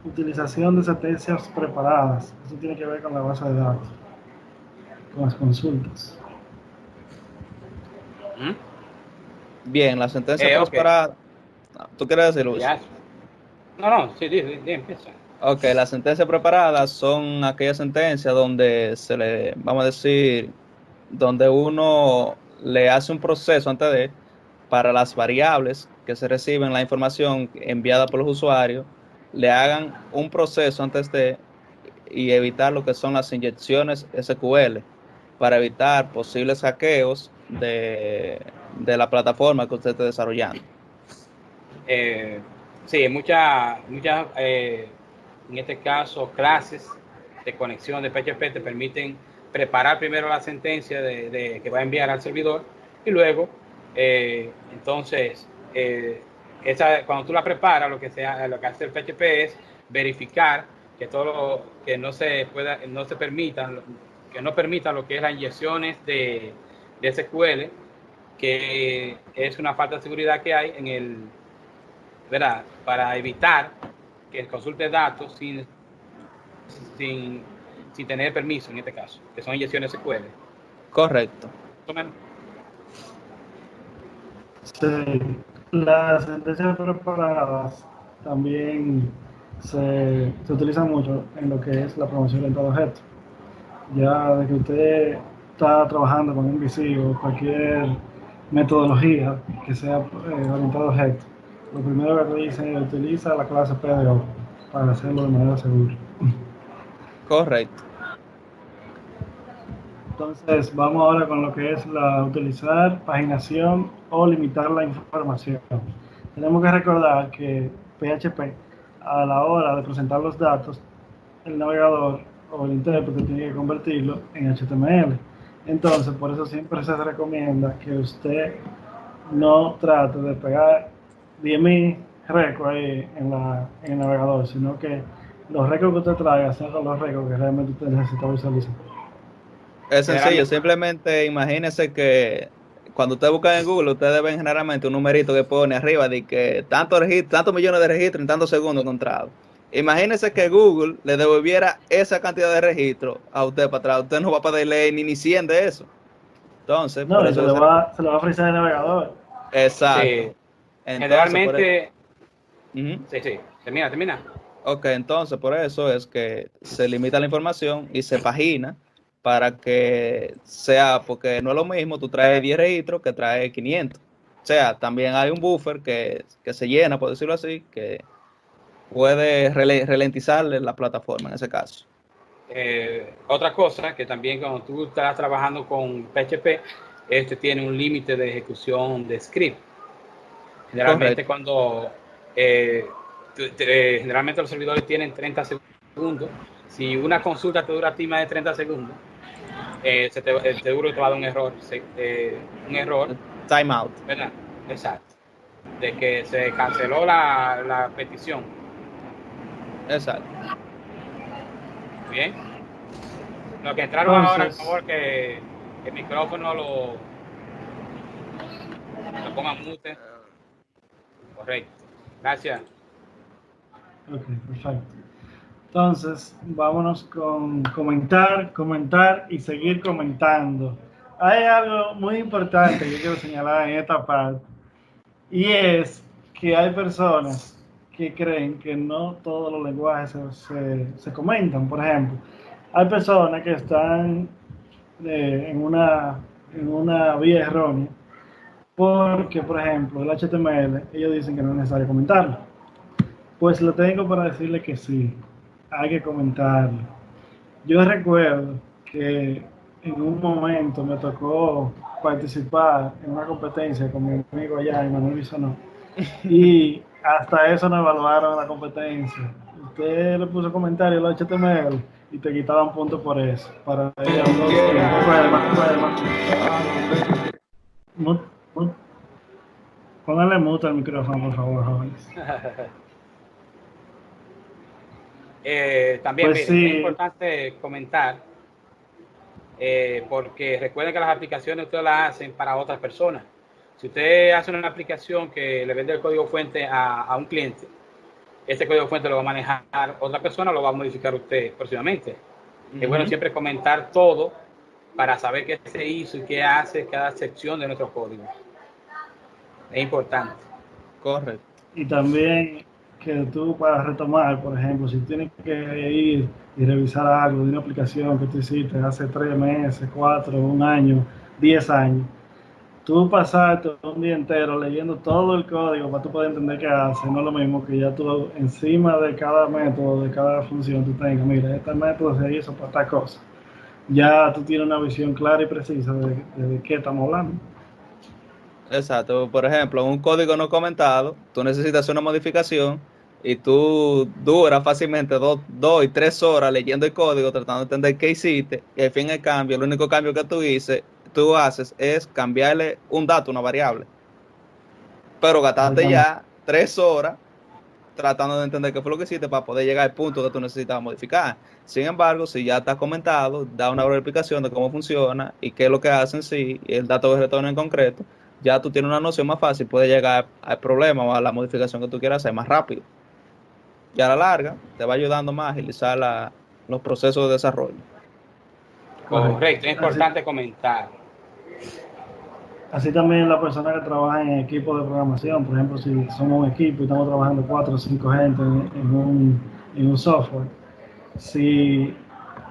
utilización de sentencias preparadas. Eso tiene que ver con la base de datos, con las consultas. Bien, la sentencia preparada. ¿Tú quieres decirlo, Luis? No, sí, empieza. Ok, las sentencias preparadas son aquellas sentencias donde vamos a decir, donde uno le hace un proceso para las variables que se reciben la información enviada por los usuarios, le hagan un proceso y evitar lo que son las inyecciones SQL para evitar posibles hackeos de la plataforma que usted esté desarrollando. Sí, muchas en este caso, clases de conexión de PHP te permiten preparar primero la sentencia que va a enviar al servidor y luego, entonces, cuando tú la preparas, lo que hace el PHP es verificar que que no permita lo que es las inyecciones de SQL, que es una falta de seguridad que hay ¿verdad?, para evitar que consulte datos sin tener permiso, en este caso, que son inyecciones SQL. Correcto. Sí, las sentencias preparadas también se utilizan mucho en lo que es la programación orientada a objetos. Ya de que usted está trabajando con MVC o cualquier metodología que sea orientada a objetos, lo primero que te dicen es utiliza la clase PDO para hacerlo de manera segura. Correcto. Entonces vamos ahora con lo que es utilizar paginación o limitar la información. Tenemos que recordar que PHP, a la hora de presentar los datos, el navegador o el intérprete tiene que convertirlo en HTML. Entonces, por eso siempre se recomienda que usted no trate de pegar 10.000 récords ahí en el navegador, sino que los récords que usted traiga sean los récords que realmente usted necesita visualizar. Es sencillo, simplemente imagínese que cuando usted busca en Google, ustedes ven generalmente un numerito que pone arriba de que tantos millones de registros en tantos segundos encontrados. Imagínese que Google le devolviera esa cantidad de registros a usted para atrás. Usted no va a poder leer ni 100 de eso. Entonces, No, por y eso se le va a frizar el navegador. exacto. Sí, Entonces, generalmente, Ujú. sí, termina. Ok, entonces por eso es que se limita la información y se pagina para que sea, porque no es lo mismo, tú traes 10 registros que traes 500. O sea, también hay un buffer que se llena, por decirlo así, que puede ralentizar la plataforma en ese caso. Otra cosa que también cuando tú estás trabajando con PHP, este tiene un límite de ejecución de script. Generalmente Correcto, cuando generalmente los servidores tienen 30 segundos. Si una consulta te dura a ti más de 30 segundos, seguro te va a dar un error, timeout. ¿verdad? Exacto. De que se canceló la petición. Exacto. Bien. Los que entraron ahora, por Entonces, favor, que el micrófono lo pongan mute. Correcto. Gracias. ok, perfecto. Entonces, vámonos con comentar y seguir comentando. Hay algo muy importante que quiero señalar en esta parte, y es que hay personas que creen que no todos los lenguajes se comentan. Por ejemplo, hay personas que están en una vía errónea porque, por ejemplo, el HTML, ellos dicen que no es necesario comentarlo. Pues lo tengo para decirle que sí, hay que comentarlo. Yo recuerdo que en un momento me tocó participar en una competencia con mi amigo allá, Emanuel Bisonó, y hasta eso no evaluaron la competencia. Usted le puso comentarios al HTML y te quitaban puntos por eso. Para ella, póngale mute al micrófono, por favor, jóvenes. También, Pues miren, es sí, importante comentar, porque recuerden que las aplicaciones ustedes las hacen para otras personas. Si usted hace una aplicación que le vende el código fuente a un cliente, ese código fuente lo va a manejar otra persona, lo va a modificar usted próximamente. Es bueno siempre comentar todo para saber qué se hizo y qué hace cada sección de nuestro código. Es importante. Correcto. y también que tú para retomar, por ejemplo, si tienes que ir y revisar algo de una aplicación que tú hiciste hace 3 meses, 4, un año, 10 años, tú pasaste un día entero leyendo todo el código para tú poder entender qué hace, no es lo mismo que ya tú encima de cada método, de cada función, tú tengas, mira, este método se hizo para tal cosa. Ya tú tienes una visión clara y precisa de qué estamos hablando. Exacto. Por ejemplo, un código no comentado, tú necesitas una modificación y tú duras fácilmente 2 y 3 horas leyendo el código, tratando de entender qué hiciste, y al fin y al cambio, el único cambio que tú haces es cambiarle un dato, una variable. Pero gastaste Exactamente. ya 3 horas tratando de entender qué fue lo que hiciste para poder llegar al punto que tú necesitabas modificar. Sin embargo, si ya está comentado, da una breve explicación de cómo funciona y qué es lo que hace en sí, y el dato de retorno en concreto, ya tú tienes una noción más fácil, puedes llegar al problema o a la modificación que tú quieras hacer más rápido. Y a la larga, te va ayudando más a agilizar los procesos de desarrollo. Correcto. Correcto, es importante comentar. Así también la persona que trabaja en equipo de programación, por ejemplo, si somos un equipo y estamos trabajando 4 o 5 gente en un software, si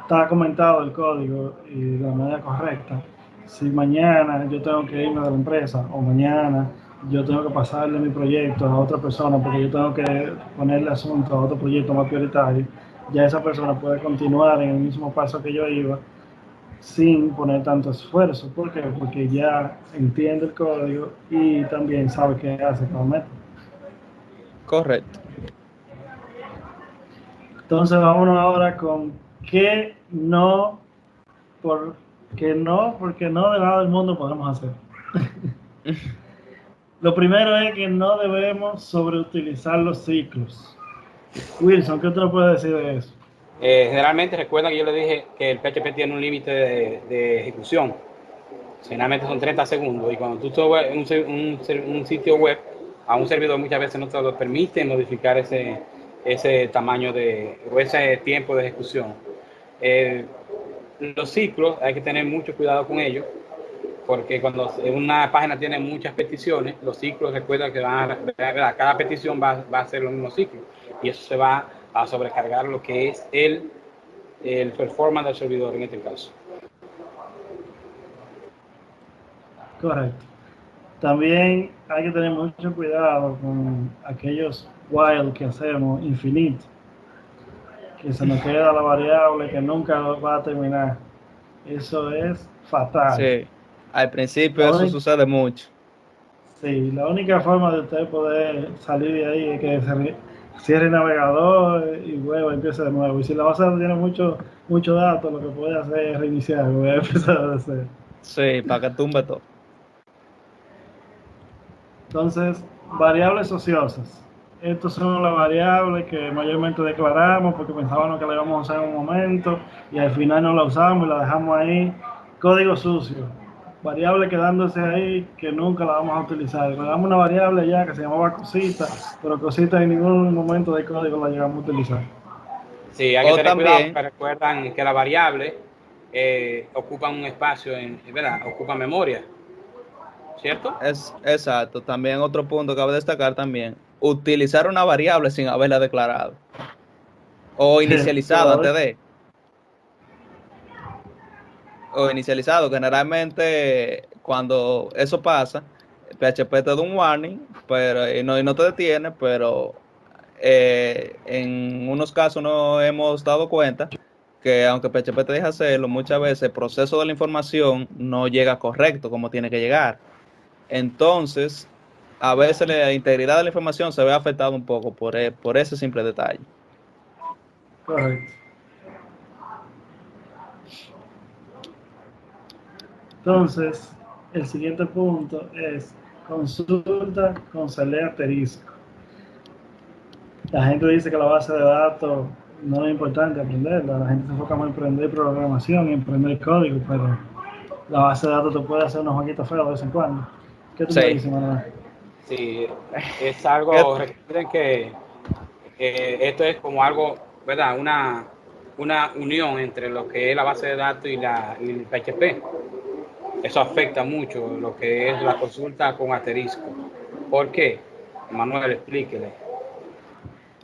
está comentado el código y de la manera correcta, si mañana yo tengo que irme de la empresa o mañana yo tengo que pasarle mi proyecto a otra persona porque yo tengo que ponerle asunto a otro proyecto más prioritario, ya esa persona puede continuar en el mismo paso que yo iba sin poner tanto esfuerzo. ¿Por qué? Porque ya entiende el código y también sabe qué hace cada método. Correcto. Entonces vámonos ahora con qué no, porque no de nada del mundo podemos hacer. Lo primero es que no debemos sobreutilizar los ciclos. Wilson, ¿qué te lo puedes decir de eso? Generalmente recuerda que yo le dije que el PHP tiene un límite de ejecución. Generalmente son 30 segundos y cuando tú subes un sitio web a un servidor muchas veces no te lo permite modificar ese tamaño o ese tiempo de ejecución. Los ciclos hay que tener mucho cuidado con ellos porque cuando una página tiene muchas peticiones, los ciclos, recuerda que cada petición va a ser el mismo ciclo, y eso se va a sobrecargar lo que es el performance del servidor en este caso. Correcto. También hay que tener mucho cuidado con aquellos while que hacemos infinito, que se nos queda la variable que nunca va a terminar. Eso es fatal. Sí, al principio La eso única, sucede mucho. sí, la única forma de usted poder salir de ahí es que cierre el navegador y vuelva, empiece de nuevo. Y si la base de datos tiene mucho datos, lo que puede hacer es reiniciar, voy a empezar de cero. Sí, para que tumbe todo. Entonces, variables ociosas. Estas son las variables que mayormente declaramos porque pensábamos que la íbamos a usar en un momento y al final no la usamos y la dejamos ahí. Código sucio. Variable quedándose ahí que nunca la vamos a utilizar. Le damos una variable ya que se llamaba cosita, pero cosita en ningún momento del código la llegamos a utilizar. Sí, hay que O tener cuidado también, porque recuerdan que la variable ocupa un espacio, ¿verdad? Ocupa memoria, ¿cierto? es exacto, también otro punto que cabe destacar también, utilizar una variable sin haberla declarado o inicializado antes de, o inicializado. Generalmente cuando eso pasa, PHP te da un warning, pero y no te detiene, pero en unos casos no hemos dado cuenta que aunque PHP te deja hacerlo, muchas veces el proceso de la información no llega correcto como tiene que llegar. Entonces, a veces la integridad de la información se ve afectada un poco por ese simple detalle. Correcto. Entonces, el siguiente punto es consulta con salida asterisco. La gente dice que la base de datos no es importante aprenderla, la gente se enfoca más en aprender programación y en aprender código, pero la base de datos te puede hacer unos jueguitos feos de vez en cuando. ¿Qué tú me Sí. dices, Manuel? Sí, es ¿Qué? algo, recuerden que esto es como algo, ¿verdad? Una unión entre lo que es la base de datos y el PHP. Eso afecta mucho lo que es la consulta con asterisco. ¿Por qué? Manuel, explíquele.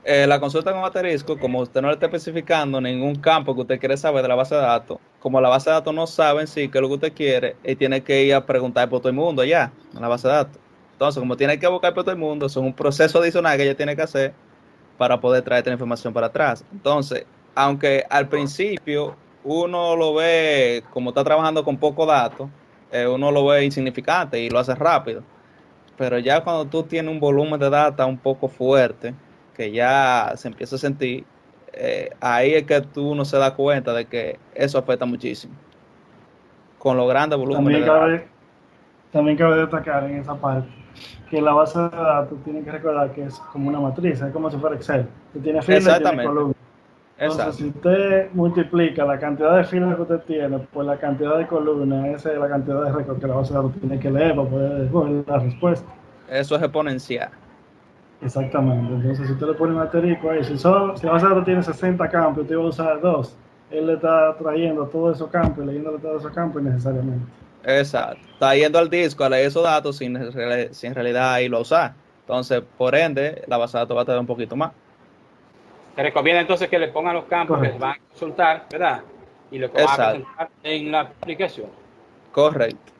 La consulta con asterisco, como usted no le está especificando ningún campo que usted quiere saber de la base de datos, como la base de datos no sabe en sí qué es lo que usted quiere, y tiene que ir a preguntar por todo el mundo ya, en la base de datos. Entonces, como tiene que buscar por todo el mundo, eso es un proceso adicional que ella tiene que hacer para poder traer esta información para atrás. Entonces, aunque al principio uno lo ve como está trabajando con pocos datos, uno lo ve insignificante y lo hace rápido. Pero ya cuando tú tienes un volumen de data un poco fuerte, que ya se empieza a sentir, ahí es que tú no se da cuenta de que eso afecta muchísimo. Con los grandes volúmenes También de data. cabe, también cabe destacar en esa parte que la base de datos tiene que recordar que es como una matriz, es como si fuera Excel. Tú tienes fila y tienes Exactamente, columna. Entonces, exacto, si usted multiplica la cantidad de filas que usted tiene por la cantidad de columnas, esa es la cantidad de récords que la base de datos tiene que leer para poder escoger la respuesta. eso es exponencial. Exactamente. Entonces, si usted le pone un asterisco ahí, si la base de datos tiene 60 campos, usted va a usar dos. Él le está trayendo todos esos campos y leyéndole todos esos campos innecesariamente. Exacto. Está yendo al disco a leer esos datos sin en realidad irlo a usar. Entonces, por ende, la base de datos va a tener un poquito más. Se recomienda entonces que le pongan los campos que Correcto. van a consultar, ¿verdad? Y lo que van a Exacto, presentar en la aplicación. correcto.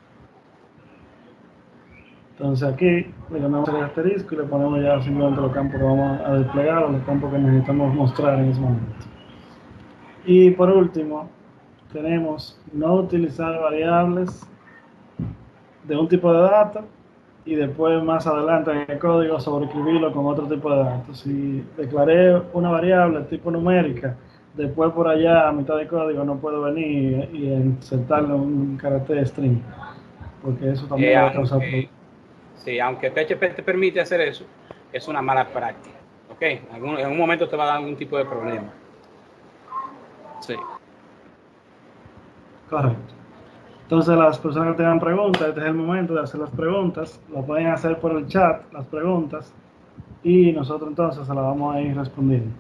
Entonces aquí le llamamos el asterisco y le ponemos ya simplemente los campos que vamos a desplegar o los campos que necesitamos mostrar en ese momento. Y por último, tenemos no utilizar variables de un tipo de datos y después más adelante en el código sobreescribirlo con otro tipo de datos. Si declaré una variable tipo numérica, después por allá a mitad del código no puedo venir y insertarle un carácter string, porque eso también va a causar Aunque, problemas. sí, aunque PHP te permite hacer eso, es una mala práctica. ¿Ok? En un momento te va a dar algún tipo de problema. Sí. Correcto. Entonces las personas que tengan preguntas, este es el momento de hacer las preguntas, lo pueden hacer por el chat, las preguntas, y nosotros entonces se las vamos a ir respondiendo.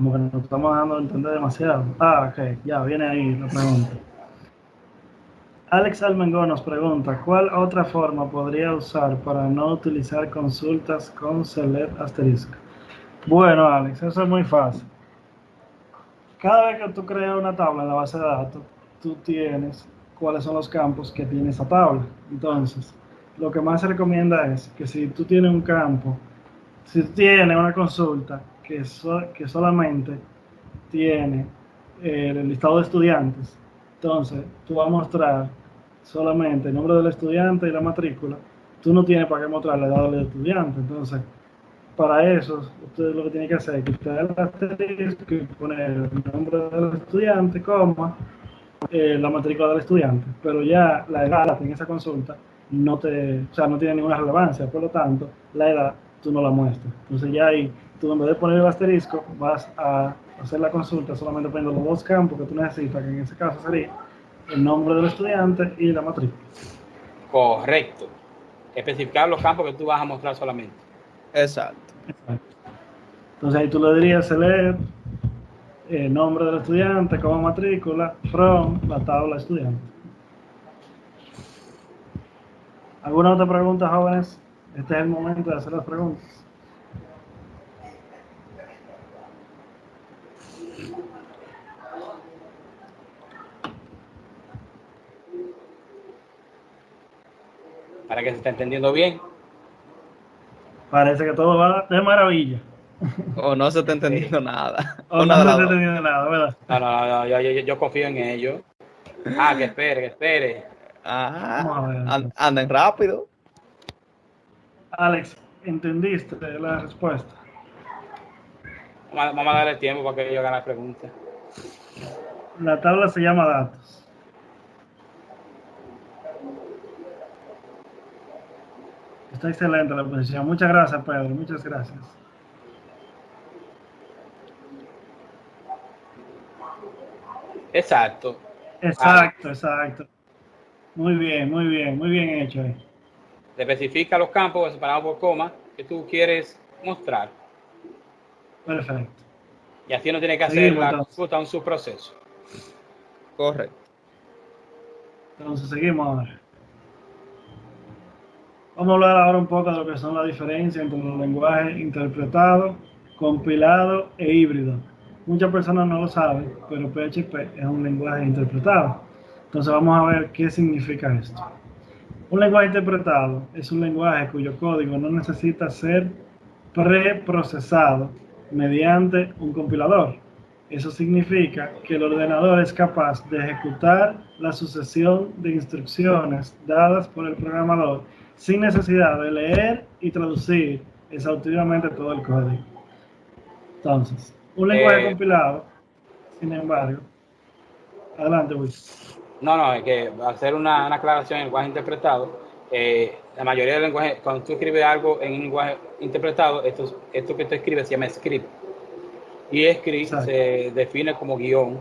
Como que nos estamos dando a entender demasiado. Ah, ok, ya, viene ahí la pregunta. Alex Almengó nos pregunta, ¿cuál otra forma podría usar para no utilizar consultas con select asterisco? Bueno, Alex, eso es muy fácil. Cada vez que tú creas una tabla en la base de datos, tú tienes cuáles son los campos que tiene esa tabla. Entonces, lo que más se recomienda es que si tú tienes un campo, si tú tienes una consulta que solamente tiene el listado de estudiantes, entonces tú vas a mostrar solamente el nombre del estudiante y la matrícula. Tú no tienes para qué mostrar la edad del estudiante. Entonces, para eso, usted lo que tiene que hacer es quitar el asterisco y poner el nombre del estudiante, coma, la matrícula del estudiante. Pero ya la edad en esa consulta o sea, no tiene ninguna relevancia, por lo tanto, la edad tú no la muestras. Entonces ya ahí, tú en vez de poner el asterisco, vas a hacer la consulta solamente poniendo los dos campos que tú necesitas, que en ese caso sería el nombre del estudiante y la matrícula. Correcto. Especificar los campos que tú vas a mostrar solamente. Exacto. Entonces ahí tú le dirías leer nombre del estudiante, como matrícula, from la tabla estudiante. ¿Alguna otra pregunta, jóvenes? Este es el momento de hacer las preguntas. Para que se esté entendiendo bien. Parece que todo va de maravilla. O no se está entendiendo nada. O Una no de se las está dos. entendiendo nada, ¿verdad? No, yo confío en ellos. Que espere. Vamos a Ah, ver. Entonces. anden rápido. Alex, ¿entendiste la respuesta? Vamos a darle tiempo para que ellos hagan la pregunta. La tabla se llama datos. Está excelente la posición. Muchas gracias, Pedro. Muchas gracias. Exacto. Exacto, exacto. Muy bien hecho ahí. Te especifica los campos separados por coma que tú quieres mostrar. Perfecto. Y así no tiene que hacer Seguimos la entonces. consulta en su proceso. Correcto. Entonces seguimos ahora. Vamos a hablar ahora un poco de lo que son las diferencias entre los lenguajes interpretados, compilados e híbridos. Muchas personas no lo saben, pero PHP es un lenguaje interpretado. Entonces vamos a ver qué significa esto. Un lenguaje interpretado es un lenguaje cuyo código no necesita ser preprocesado mediante un compilador. Eso significa que el ordenador es capaz de ejecutar la sucesión de instrucciones dadas por el programador sin necesidad de leer y traducir exhaustivamente todo el código. Entonces, un lenguaje compilado, sin embargo, adelante, Luis. No, es que hacer una aclaración en lenguaje interpretado, la mayoría del lenguaje, cuando tú escribes algo en un lenguaje interpretado, esto que tú escribes se llama script. Y script Exacto. se define como guión.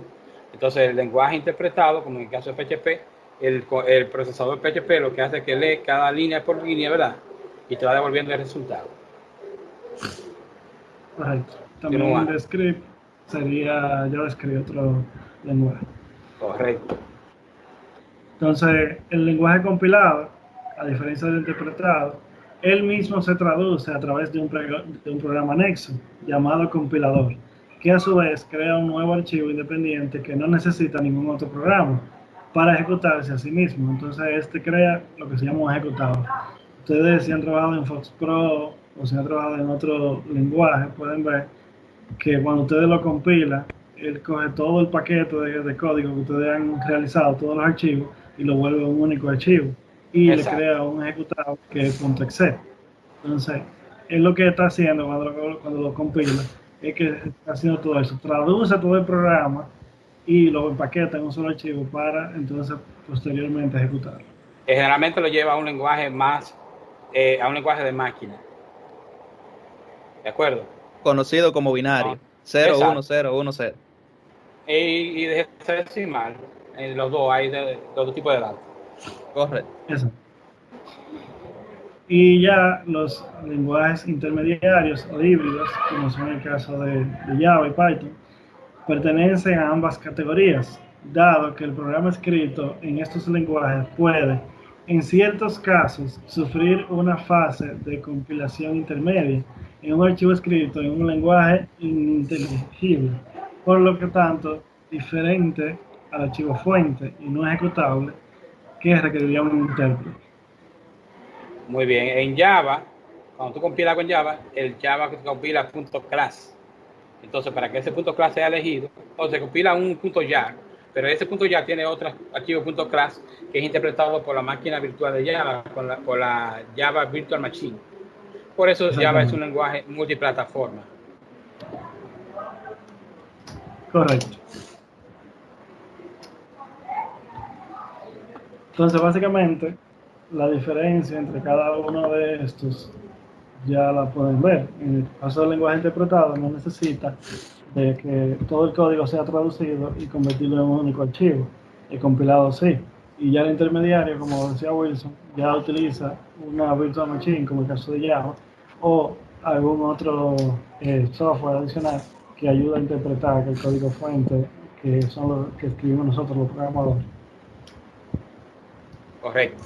Entonces, el lenguaje interpretado, como en el caso de PHP, el procesador PHP lo que hace es que lee cada línea por línea, ¿verdad? Y te va devolviendo el resultado. Correcto. También de script sería JavaScript, otro lenguaje. Correcto. Entonces, el lenguaje compilado, a diferencia del interpretado, él mismo se traduce a través de un programa anexo llamado compilador, que a su vez crea un nuevo archivo independiente que no necesita ningún otro programa para ejecutarse a sí mismo. Entonces, este crea lo que se llama un ejecutador. Ustedes, si han trabajado en Fox Pro o si han trabajado en otro lenguaje, pueden ver que cuando ustedes lo compilan, él coge todo el paquete de código que ustedes han realizado, todos los archivos, y lo vuelve un único archivo. Y Exacto. le crea un ejecutado que es .exe. Entonces, él lo que está haciendo cuando lo compila es que está haciendo todo eso. Traduce todo el programa y lo empaqueta en un solo archivo para entonces posteriormente ejecutarlo. Generalmente lo lleva a un lenguaje más, a un lenguaje de máquina. ¿De acuerdo? Conocido como binario. 0, 1, 0, 1, 0. Y de decimal, en los dos hay los dos tipos de datos. Correcto. Eso. Y ya los lenguajes intermediarios o híbridos, como son el caso de Java y Python, pertenecen a ambas categorías, dado que el programa escrito en estos lenguajes puede, en ciertos casos, sufrir una fase de compilación intermedia en un archivo escrito en un lenguaje ininteligible, por lo que tanto diferente al archivo fuente y no ejecutable que requeriría un intérprete. Muy bien. En Java, cuando tú compilas con Java, el Java que compila .class. Entonces, para que ese .class sea elegido, o se compila un .jar, pero ese .jar tiene otro archivo .class que es interpretado por la máquina virtual de Java, por la Java Virtual Machine. Por eso Java es un lenguaje multiplataforma. Correcto. Entonces, básicamente, la diferencia entre cada uno de estos ya la pueden ver. En el caso del lenguaje interpretado, no necesita de que todo el código sea traducido y convertirlo en un único archivo. El compilado sí. Y ya el intermediario, como decía Wilson, ya utiliza una virtual machine, como el caso de Java, o algún otro software adicional que ayuda a interpretar el código fuente, que son los que escribimos nosotros los programadores. Correcto.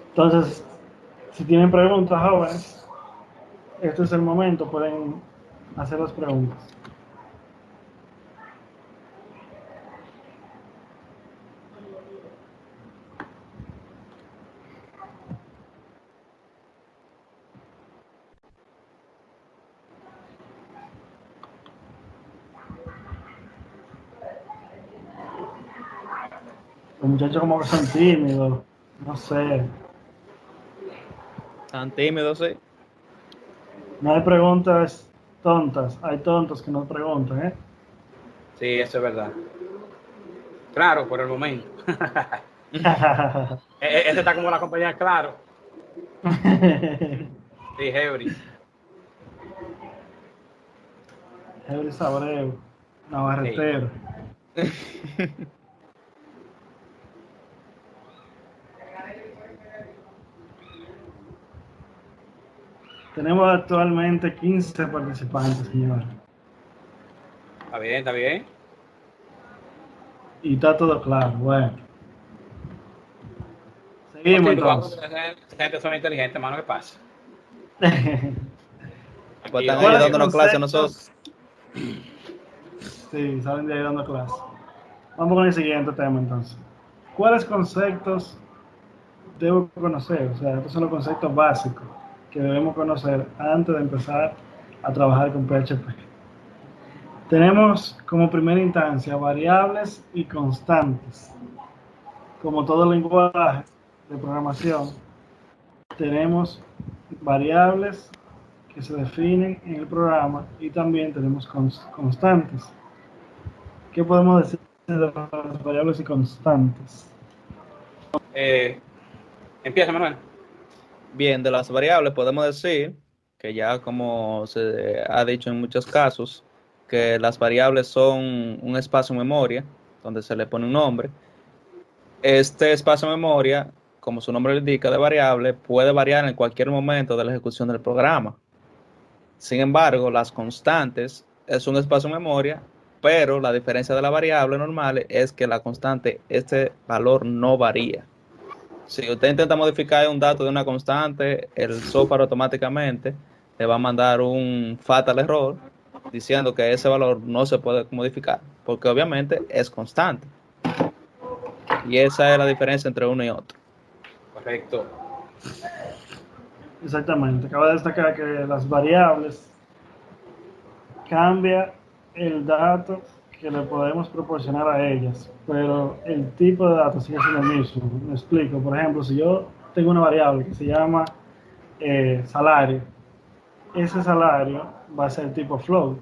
Entonces, si tienen preguntas, jóvenes, este es el momento, pueden hacer las preguntas. Los muchachos como que son tímidos, no sé. Tan tímido, sí. No hay preguntas tontas, hay tontos que no preguntan, ¿eh? Sí, eso es verdad. Claro, por el momento. Ese está como la compañía Claro. Sí, Hebris. Hebris Abreu, Navarretero. Tenemos actualmente 15 participantes, señor. Está bien, está bien. Y está todo claro, bueno. Seguimos entonces. Esa gente son inteligentes, hermano, ¿qué pasa? Pues están ahí dándonos clases a nosotros. Sí, salen de ahí dando clases. Vamos con el siguiente tema entonces. ¿Cuáles conceptos debo conocer? O sea, estos son los conceptos básicos que debemos conocer antes de empezar a trabajar con PHP. Tenemos como primera instancia variables y constantes. Como todo lenguaje de programación, tenemos variables que se definen en el programa y también tenemos constantes. ¿Qué podemos decir de las variables y constantes? Empieza, Manuel. Bien, de las variables podemos decir que ya como se ha dicho en muchos casos, que las variables son un espacio memoria donde se le pone un nombre. Este espacio memoria, como su nombre lo indica, de variable, puede variar en cualquier momento de la ejecución del programa. Sin embargo, las constantes es un espacio memoria, pero la diferencia de la variable normal es que la constante, este valor no varía. Si usted intenta modificar un dato de una constante, el software automáticamente le va a mandar un fatal error diciendo que ese valor no se puede modificar, porque obviamente es constante. Y esa es la diferencia entre uno y otro. Correcto. Exactamente. Acaba de destacar que las variables cambia el dato que le podemos proporcionar a ellas, pero el tipo de datos sigue siendo el mismo. Me explico. Por ejemplo, si yo tengo una variable que se llama salario, ese salario va a ser tipo float,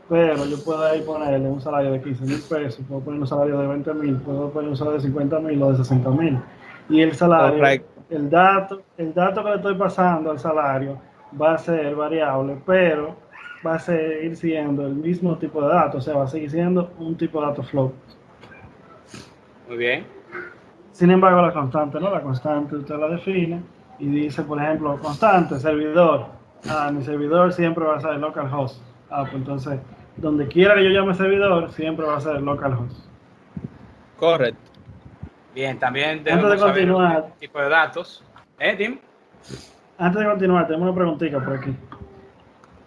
pero yo puedo ahí ponerle un salario de 15,000 pesos, puedo poner un salario de 20,000, puedo poner un salario de 50,000 o de 60,000. Y el salario, Correcto. el dato que le estoy pasando al salario va a ser variable, pero va a seguir siendo el mismo tipo de dato, o sea, va a seguir siendo un tipo de dato float. Muy bien. Sin embargo, la constante, ¿no? La constante usted la define y dice, por ejemplo, constante, servidor. Mi servidor siempre va a ser localhost. Pues entonces, donde quiera que yo llame servidor, siempre va a ser localhost. Correcto. Bien, también Antes de debemos saber continuar, el tipo de datos. Tim? tenemos una preguntita por aquí.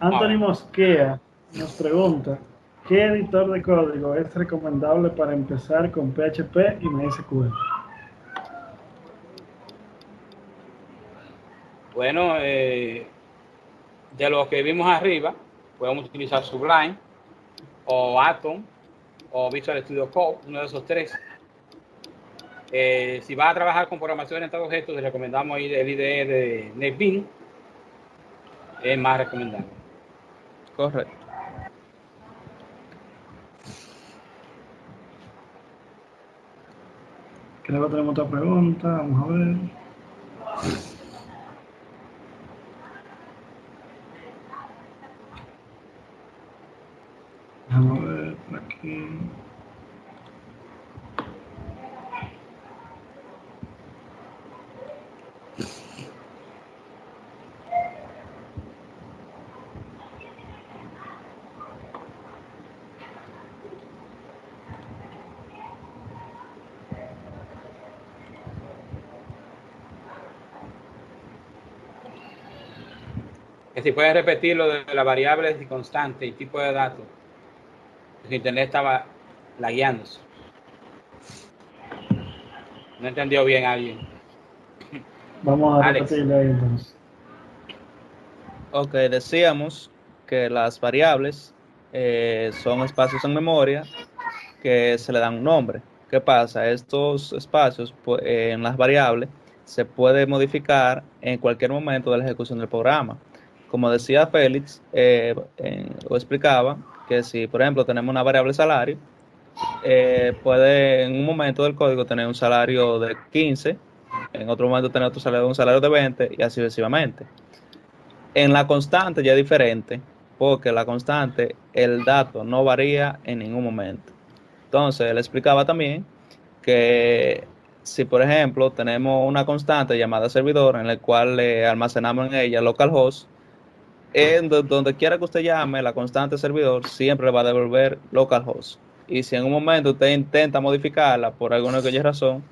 Vamos a Anthony ver. Mosquea nos pregunta, ¿qué editor de código es recomendable para empezar con PHP y MySQL? Bueno, de lo que vimos arriba, podemos utilizar Sublime o Atom o Visual Studio Code, uno de esos tres. Si vas a trabajar con programación orientada a objetos, te recomendamos el IDE de NetBeans, es más recomendable. Correcto. Creo que tenemos otra pregunta, vamos a ver. Vamos a ver por aquí. Que si puedes repetir lo de las variables y constantes y tipo de datos. Su internet estaba lagueándose. No entendió bien alguien. Vamos a Alex. repetirle ahí entonces. Ok, decíamos que las variables son espacios en memoria que se le dan un nombre. ¿Qué pasa? Estos espacios en las variables se puede modificar en cualquier momento de la ejecución del programa. Como decía Félix, o explicaba que si, por ejemplo, tenemos una variable salario, puede en un momento del código tener un salario de 15, en otro momento tener un salario de 20 y así sucesivamente. En la constante ya es diferente, porque la constante, el dato no varía en ningún momento. Entonces, él explicaba también que si, por ejemplo, tenemos una constante llamada servidor, en la cual le almacenamos en ella localhost, donde quiera que usted llame, la constante servidor siempre le va a devolver localhost. Y si en un momento usted intenta modificarla por alguna que haya razón,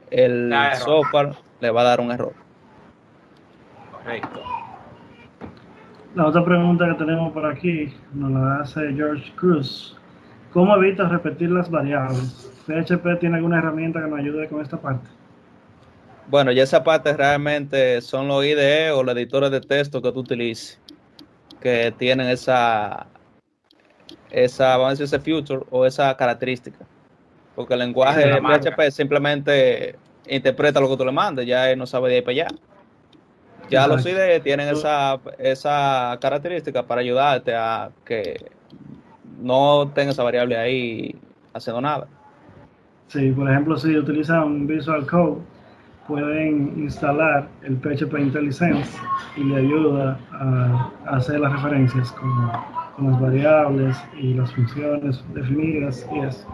el Da error. software le va a dar un error. Correcto. La otra pregunta que tenemos por aquí nos la hace George Cruz. ¿Cómo evitas repetir las variables? ¿PHP tiene alguna herramienta que nos ayude con esta parte? Bueno, ya esa parte realmente son los IDE o los editores de texto que tú utilices, que tienen vamos a decir, ese feature o esa característica. Porque el Esa es la lenguaje marca. PHP simplemente interpreta lo que tú le mandes, ya él no sabe de ahí para allá. Ya los Exacto. IDE tienen esa característica para ayudarte a que no tenga esa variable ahí haciendo nada. Sí, por ejemplo, si utilizan Visual Code, pueden instalar el PHP IntelliSense y le ayuda a hacer las referencias con las variables y las funciones definidas y eso.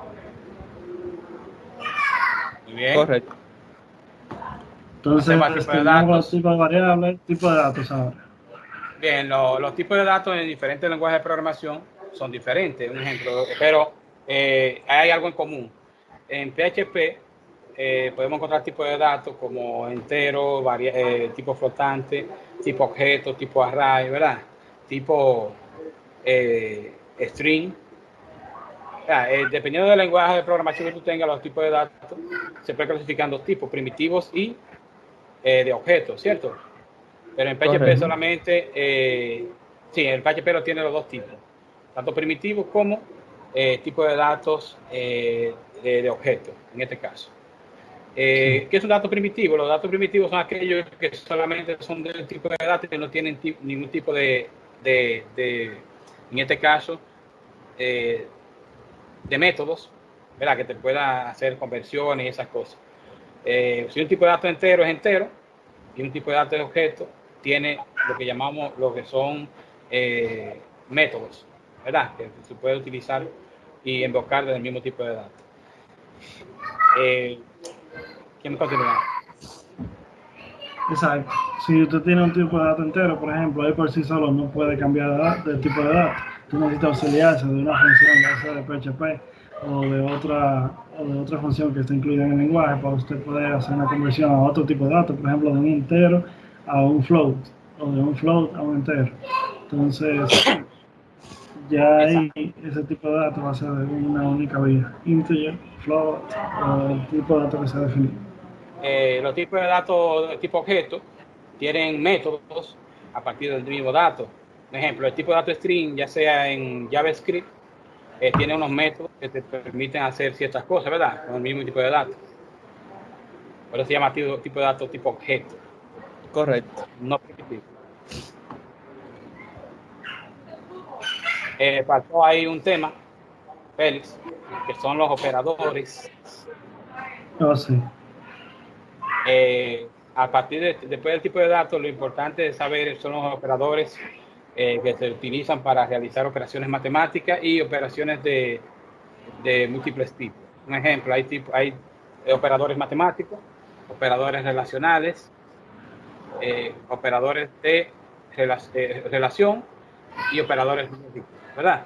Muy bien. Correcto. Entonces, Pasemos al tipo de terminamos con los datos. tipos de variables, tipo de datos ahora. Bien, los tipos de datos en diferentes lenguajes de programación son diferentes, un ejemplo, pero hay algo en común. En PHP podemos encontrar tipos de datos como entero, tipo flotante, tipo objeto, tipo array, ¿verdad? Tipo string. Dependiendo del lenguaje de programación que tú tengas, los tipos de datos se pueden clasificar en dos tipos, primitivos y de objetos, ¿cierto? Pero en PHP Correcto. solamente, sí, el PHP lo tiene los dos tipos, tanto primitivos como tipo de datos de objetos, en este caso. ¿Qué es un dato primitivo? Los datos primitivos son aquellos que solamente son del tipo de datos que no tienen ningún tipo de en este caso, de métodos, ¿verdad? Que te pueda hacer conversiones y esas cosas. Si un tipo de dato entero es entero y un tipo de dato de objeto tiene lo que llamamos, lo que son métodos, ¿verdad? Que se puede utilizar y invocar del mismo tipo de datos. ¿Quién continúa? Exacto. Si usted tiene un tipo de dato entero, por ejemplo, él por sí solo no puede cambiar de tipo de dato. Tú necesitas auxiliarse de una función, ya sea de PHP o de otra función que esté incluida en el lenguaje para usted poder hacer una conversión a otro tipo de dato, por ejemplo, de un entero a un float o de un float a un entero. Entonces, ya ahí ese tipo de datos va a ser de una única vía, integer, float o el tipo de dato que se ha definido. Los tipos de datos de tipo objeto tienen métodos a partir del mismo dato. Por ejemplo, el tipo de dato string, ya sea en JavaScript, tiene unos métodos que te permiten hacer ciertas cosas, ¿verdad? Con el mismo tipo de datos. Por eso se llama tipo de datos tipo objeto, Correcto. no primitivo. Faltó ahí un tema, Félix, que son los operadores. Oh, sí. A partir después del tipo de datos, lo importante de saber son los operadores que se utilizan para realizar operaciones matemáticas y operaciones de múltiples tipos. Un ejemplo, hay operadores matemáticos, operadores relacionales, operadores de relación y operadores lógicos, ¿verdad?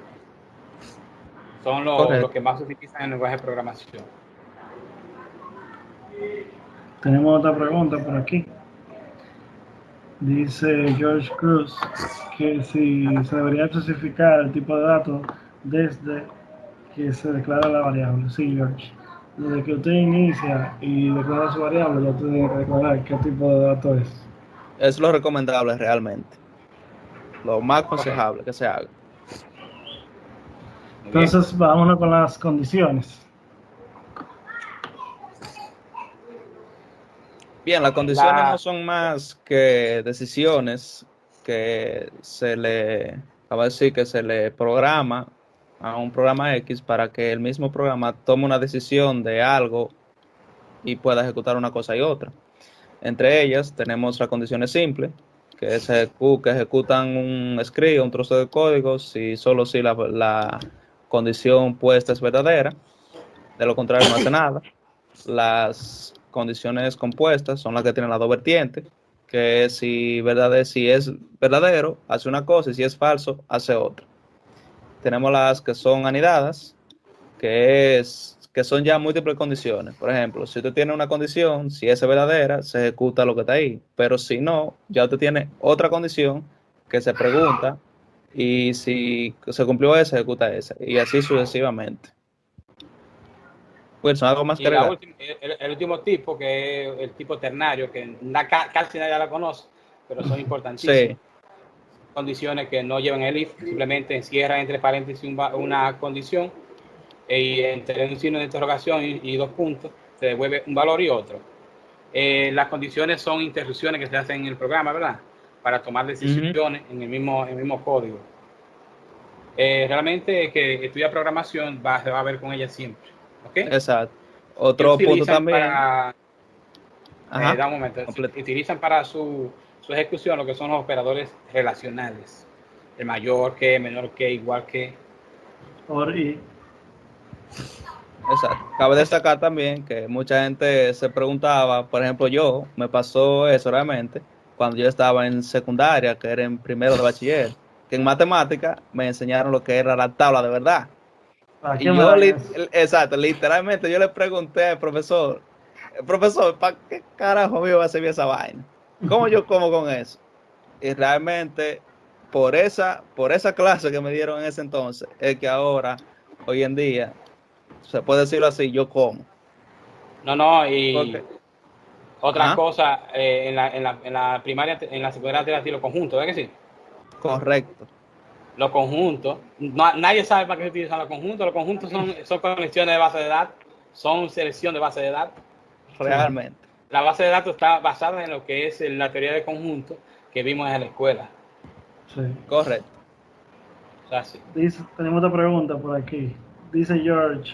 Son los que más se utilizan en el lenguaje de programación. Tenemos otra pregunta por aquí. Dice George Cruz que si se debería especificar el tipo de datos desde que se declara la variable. Sí, George. Desde que usted inicia y declara su variable, ya usted tiene que declarar qué tipo de dato es. Es lo recomendable realmente. Lo más aconsejable que se haga. Entonces, vámonos con las condiciones. Bien, las condiciones no son más que decisiones que acaba de decir que se le programa a un programa X para que el mismo programa tome una decisión de algo y pueda ejecutar una cosa y otra. Entre ellas tenemos las condiciones simples, que ejecutan un script, un trozo de código, solo si la condición puesta es verdadera, de lo contrario no hace nada. Las condiciones compuestas son las que tienen las dos vertientes, que si es verdadero, hace una cosa, y si es falso, hace otra. Tenemos las que son anidadas, que son ya múltiples condiciones. Por ejemplo, si usted tiene una condición, si esa es verdadera, se ejecuta lo que está ahí. Pero si no, ya usted tiene otra condición que se pregunta, y si se cumplió esa, ejecuta esa, y así sucesivamente. Wilson, ¿algo más que Y agregar? el último tipo, que es el tipo ternario, que casi nadie la conoce, pero son importantísimos. Sí. Condiciones que no llevan el if, simplemente encierra entre paréntesis una condición y entre un signo de interrogación y dos puntos se devuelve un valor y otro. Las condiciones son interrupciones que se hacen en el programa, ¿verdad? Para tomar decisiones en el mismo código. Realmente el que estudia programación se va a ver con ella siempre. ¿Okay? Exacto. Que Otro punto utilizan también. da un momento. Utilizan para su ejecución lo que son los operadores relacionales. El mayor que, menor que, igual que. Or y. Exacto. Cabe destacar también que mucha gente se preguntaba, por ejemplo, me pasó eso realmente cuando yo estaba en secundaria, que era en primero de bachiller, que en matemática me enseñaron lo que era la tabla de verdad. ¿Para qué Y me dan eso? exacto, literalmente yo le pregunté al profesor, ¿para qué carajo me va a servir esa vaina? ¿Cómo yo como con eso? Y realmente por esa clase que me dieron en ese entonces, es que ahora, hoy en día, se puede decirlo así, yo como. No, y Porque, otra cosa, en la primaria, en la secundaria te decir los conjuntos, ¿verdad que sí? correcto. Los conjuntos, nadie sabe para qué se utilizan los conjuntos. Los conjuntos son conexiones de base de datos, son selección de base de datos. Realmente. La base de datos está basada en lo que es la teoría de conjuntos que vimos en la escuela. Sí. Correcto. O sea, sí. Tenemos otra pregunta por aquí. Dice George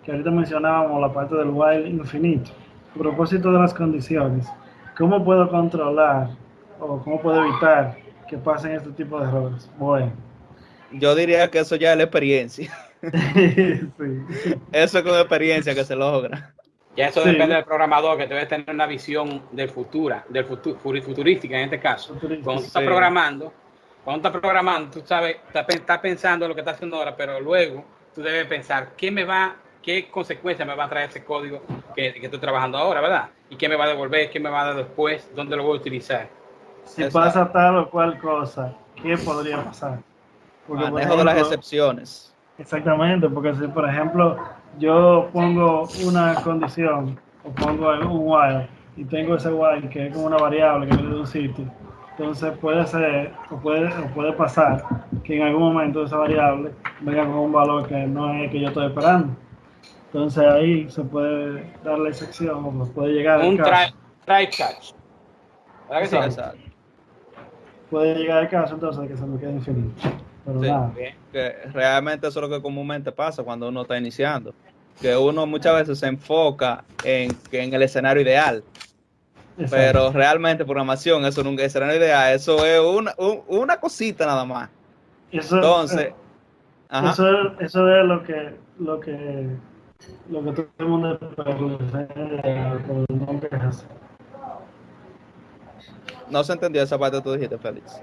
que ahorita mencionábamos la parte del while infinito. A propósito de las condiciones, ¿cómo puedo controlar o cómo puedo evitar que pasen este tipo de errores? Bueno. Yo diría que eso ya es la experiencia. Sí. Eso es con experiencia que se logra. Ya eso Sí. depende del programador, que debe tener una visión futurística en este caso. Futurística, Cuando tú estás sí. programando, tú sabes, estás pensando lo que estás haciendo ahora, pero luego tú debes pensar qué consecuencias me va a traer ese código que estoy trabajando ahora, ¿verdad? Y qué me va a devolver, qué me va a dar después, dónde lo voy a utilizar. Si Exacto. pasa tal o cual cosa, ¿qué podría pasar? Porque, por Manejo de las ejemplo, excepciones. exactamente, porque si, por ejemplo, yo pongo una condición o pongo un while y tengo ese while que es como una variable que viene de un sitio, entonces puede ser o puede pasar que en algún momento esa variable venga con un valor que no es el que yo estoy esperando. Entonces ahí se puede dar la excepción o puede llegar el Un caso. try catch, ¿verdad que sí? Exacto. Exacto. Puede llegar el caso entonces de que se me quede infinito. Pero Sí. nada. Bien. Que realmente eso es lo que comúnmente pasa cuando uno está iniciando. Que uno muchas veces se enfoca en el escenario ideal. Exacto. Pero realmente programación, eso nunca es escenario ideal. Eso es una cosita nada más. Eso, Entonces, ajá. eso es lo que todo el mundo espera, pero nunca es así. No se entendió esa parte que tú dijiste, Félix.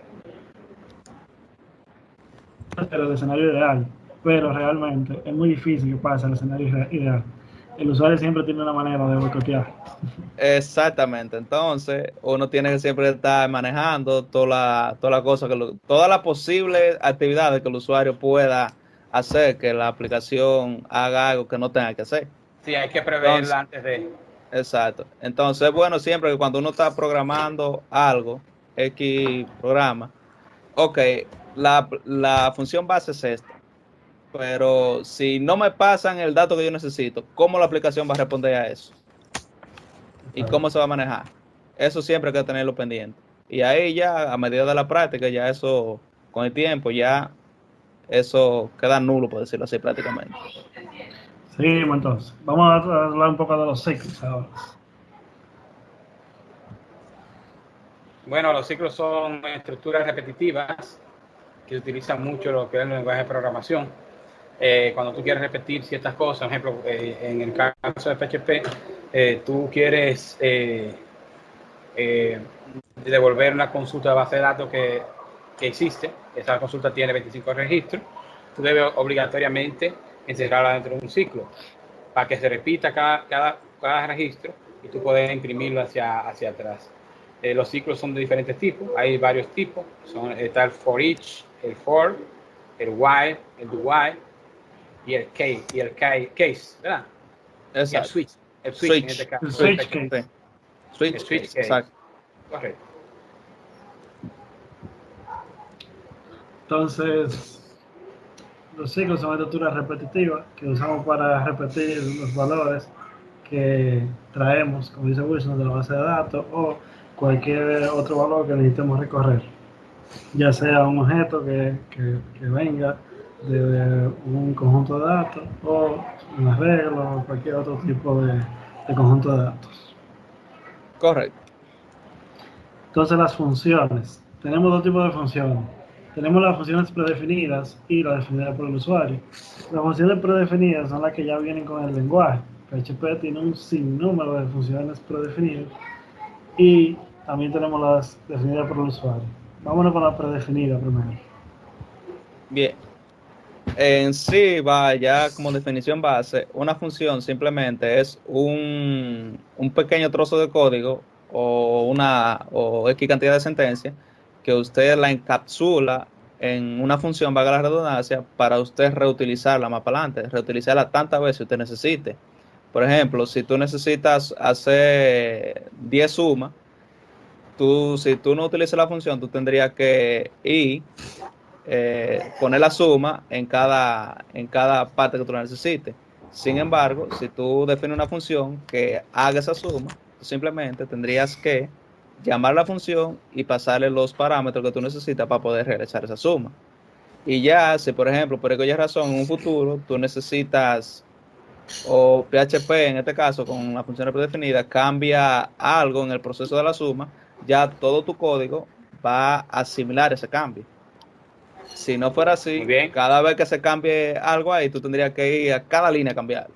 Pero el escenario ideal, pero realmente es muy difícil que pase el escenario ideal. El usuario siempre tiene una manera de boicotear. Exactamente. Entonces, uno tiene que siempre estar manejando toda la cosa todas las posibles actividades que el usuario pueda hacer, que la aplicación haga algo que no tenga que hacer. Sí, hay que Entonces, preverla antes de. exacto. Entonces, es bueno siempre que cuando uno está programando algo, X programa, ok, la función base es esta, pero si no me pasan el dato que yo necesito, ¿cómo la aplicación va a responder a eso? ¿Y cómo se va a manejar? Eso siempre hay que tenerlo pendiente. Y ahí ya, a medida de la práctica, ya eso, con el tiempo, ya eso queda nulo, por decirlo así, prácticamente. Seguimos entonces. Vamos a hablar un poco de los ciclos ahora. Bueno, los ciclos son estructuras repetitivas que utilizan mucho lo que es el lenguaje de programación. Cuando tú quieres repetir ciertas cosas, por ejemplo, en el caso de PHP, tú quieres devolver una consulta de base de datos que existe, esa consulta tiene 25 registros, tú debes obligatoriamente encerrarla dentro de un ciclo para que se repita cada registro y tú puedes imprimirlo hacia atrás. Los ciclos son de diferentes tipos, hay varios tipos, está el for each, el for, el while, el do while y el case, ¿verdad? Y Exacto. el switch en este Switch, El caso, switch switch, case. sí. el Switch switch case, case, exacto. correcto. Entonces, los ciclos son estructuras repetitivas que usamos para repetir los valores que traemos, como dice Wilson, de la base de datos o cualquier otro valor que necesitemos recorrer, ya sea un objeto que venga de un conjunto de datos o un arreglo o cualquier otro tipo de conjunto de datos. Correcto. Entonces las funciones. Tenemos dos tipos de funciones. Tenemos las funciones predefinidas y las definidas por el usuario. Las funciones predefinidas son las que ya vienen con el lenguaje. PHP tiene un sinnúmero de funciones predefinidas y también tenemos las definidas por el usuario. Vámonos con la predefinida primero. Bien. En sí, va ya como definición base, una función simplemente es un pequeño trozo de código o X cantidad de sentencias que usted la encapsula en una función, valga la redundancia, para usted reutilizarla más para adelante, reutilizarla tantas veces usted necesite. Por ejemplo, si tú necesitas hacer 10 sumas, si tú no utilizas la función, tú tendrías que ir poner la suma en cada parte que tú la necesites. Sin embargo, si tú defines una función que haga esa suma, tú simplemente tendrías que llamar la función y pasarle los parámetros que tú necesitas para poder realizar esa suma. Y ya, si por ejemplo, por aquella razón, en un futuro tú necesitas, o PHP en este caso, con la función predefinida, cambia algo en el proceso de la suma, ya todo tu código va a asimilar ese cambio. Si no fuera Muy así, bien. cada vez que se cambie algo ahí, tú tendrías que ir a cada línea a cambiarlo.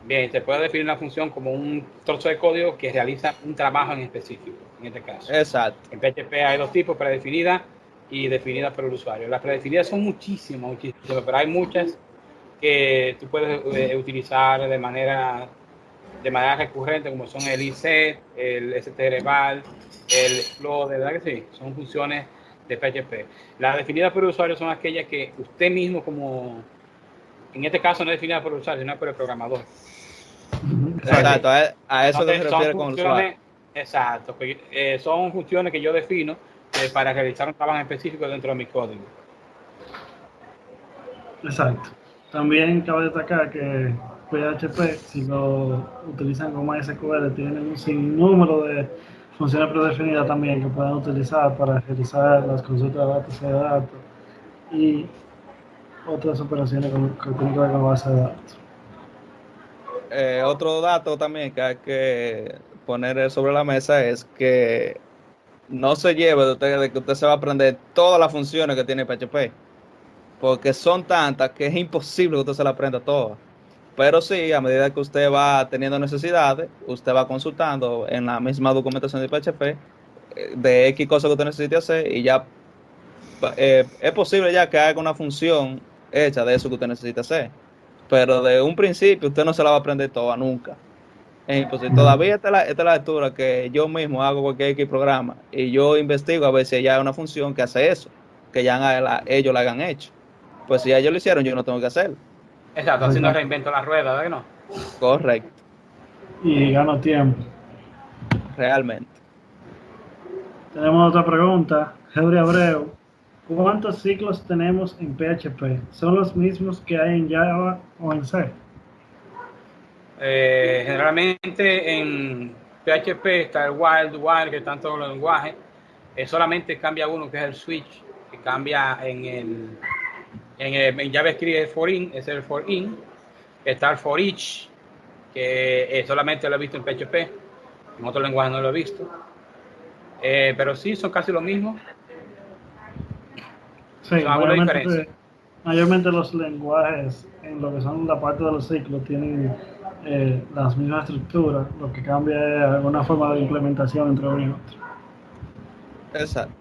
Bien, se puede definir una función como un trozo de código que realiza un trabajo en específico, en este caso. Exacto. En PHP hay dos tipos, predefinidas y definidas por el usuario. Las predefinidas son muchísimas, pero hay muchas que tú puedes utilizar de manera recurrente, como son el IC, el strval, el flow, de verdad que sí, son funciones de PHP. Las definidas por el usuario son aquellas que usted mismo, como en este caso no es definida por el usuario, sino por el programador. Exacto, a eso que se refiere con el usuario. Exacto, son funciones que yo defino para realizar un trabajo específico dentro de mi código. Exacto. También cabe destacar que PHP, si lo utilizan como MySQL, tiene un sinnúmero de funciones predefinidas también que pueden utilizar para realizar las consultas de datos de datos y otras operaciones que tienen que ver con la base de datos. Otro dato también que hay que poner sobre la mesa es que no se lleve de que usted se va a aprender todas las funciones que tiene PHP, porque son tantas que es imposible que usted se las aprenda todas. Pero sí, a medida que usted va teniendo necesidades, usted va consultando en la misma documentación de PHP de X cosas que usted necesite hacer y ya es posible ya que haga una función hecha de eso que usted necesita hacer. Pero de un principio usted no se la va a aprender toda nunca. Es imposible. Todavía esta es la lectura que yo mismo hago cualquier X programa y yo investigo a ver si ya hay una función que hace eso, que ya ellos la hayan hecho. Pues si ya ellos lo hicieron, yo no tengo que hacerlo. Exacto, así no reinvento la rueda, ¿verdad que no? Correcto, Y gano tiempo. realmente. Tenemos otra pregunta. Hebre Abreu. ¿Cuántos ciclos tenemos en PHP? ¿Son los mismos que hay en Java o en C? Generalmente en PHP está el while, que están todos los lenguajes. Solamente cambia uno, que es el switch, que cambia en JavaScript es for in, es el for in. Está el for each, que solamente lo he visto en PHP, en otro lenguaje no lo he visto. Pero sí, son casi lo mismo. Sí, Son alguna diferencia. mayormente los lenguajes en lo que son la parte de los ciclos tienen las mismas estructuras, lo que cambia es alguna forma de implementación entre uno y otro. Exacto.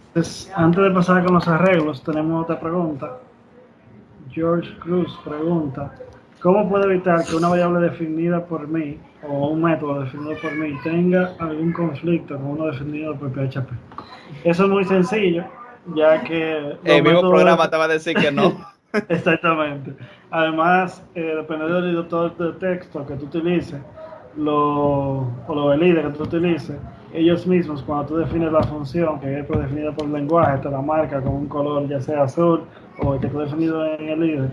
Entonces, antes de pasar con los arreglos, tenemos otra pregunta. George Cruz pregunta, ¿cómo puedo evitar que una variable definida por mí o un método definido por mí tenga algún conflicto con uno definido por PHP? Eso es muy sencillo, ya que El mismo programa te va a decir que no. Exactamente. Además, dependiendo del editor de texto que tú utilices, o los líderes que tú utilices, ellos mismos, cuando tú defines la función que es predefinida por el lenguaje, te la marca con un color ya sea azul o el que está definido en el líder,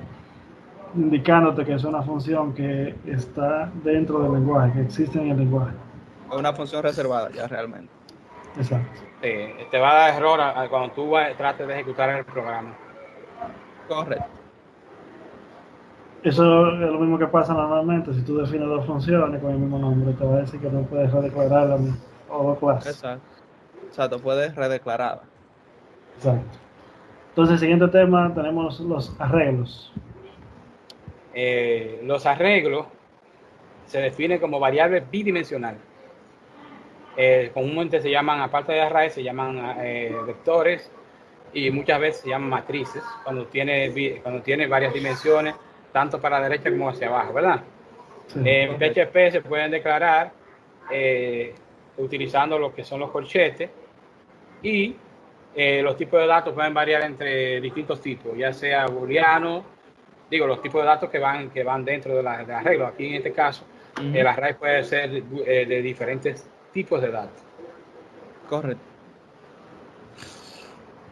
indicándote que es una función que está dentro del lenguaje, que existe en el lenguaje. Es una función reservada ya realmente. Exacto. Te va a dar error cuando tú trates de ejecutar el programa. Correcto. Eso es lo mismo que pasa normalmente. Si tú defines dos funciones con el mismo nombre, te va a decir que no puedes redeclararla o dos clases. Exacto. Exacto, puede redeclarada. Exacto. Entonces, el siguiente tema tenemos los arreglos. Los arreglos se definen como variables bidimensionales. Comúnmente se llaman, aparte de arrays, se llaman vectores y muchas veces se llaman matrices cuando tiene varias dimensiones, tanto para la derecha como hacia abajo, ¿verdad? Sí. En PHP se pueden declarar utilizando lo que son los corchetes y los tipos de datos pueden variar entre distintos tipos, ya sea booleano, los tipos de datos que van dentro de la arreglo. Aquí en este caso, el array puede ser de diferentes tipos de datos. Correcto.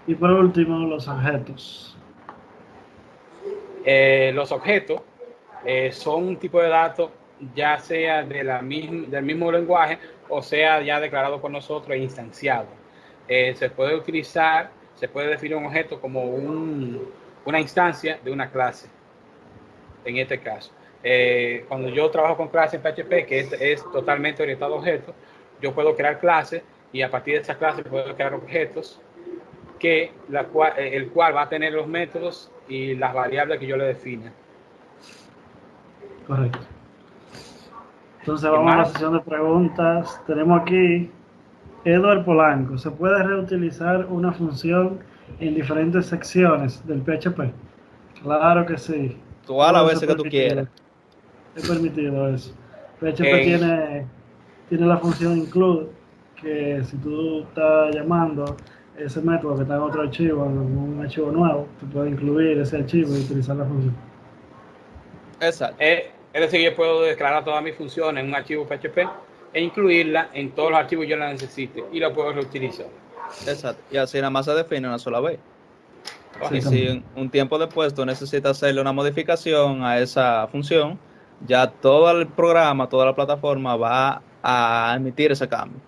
Y por último, los objetos. Los objetos son un tipo de datos ya sea del mismo lenguaje o sea ya declarado por nosotros e instanciado. Se puede definir un objeto como una instancia de una clase, en este caso. Cuando yo trabajo con clases en PHP, que es totalmente orientado a objetos, yo puedo crear clases y a partir de esas clases puedo crear objetos el cual va a tener los métodos y las variables que yo le defina. Correcto. Entonces ¿Qué vamos a la más? sesión de preguntas. Tenemos aquí Edward Polanco. ¿Se puede reutilizar una función en diferentes secciones del PHP? Claro que sí. Todas las Todo eso es veces que tú permitido. quieras. Es permitido eso. PHP En, tiene la función include, que si tú estás llamando ese método que está en otro archivo, en un archivo nuevo, tú puedes incluir ese archivo y utilizar la función. Exacto, es decir, yo puedo declarar todas mis funciones en un archivo PHP e incluirla en todos los archivos que yo la necesite y la puedo reutilizar. exacto. Y así nada más se define una sola vez. Y si Exactamente. un tiempo después tú necesitas hacerle una modificación a esa función, ya todo el programa, toda la plataforma va a emitir ese cambio.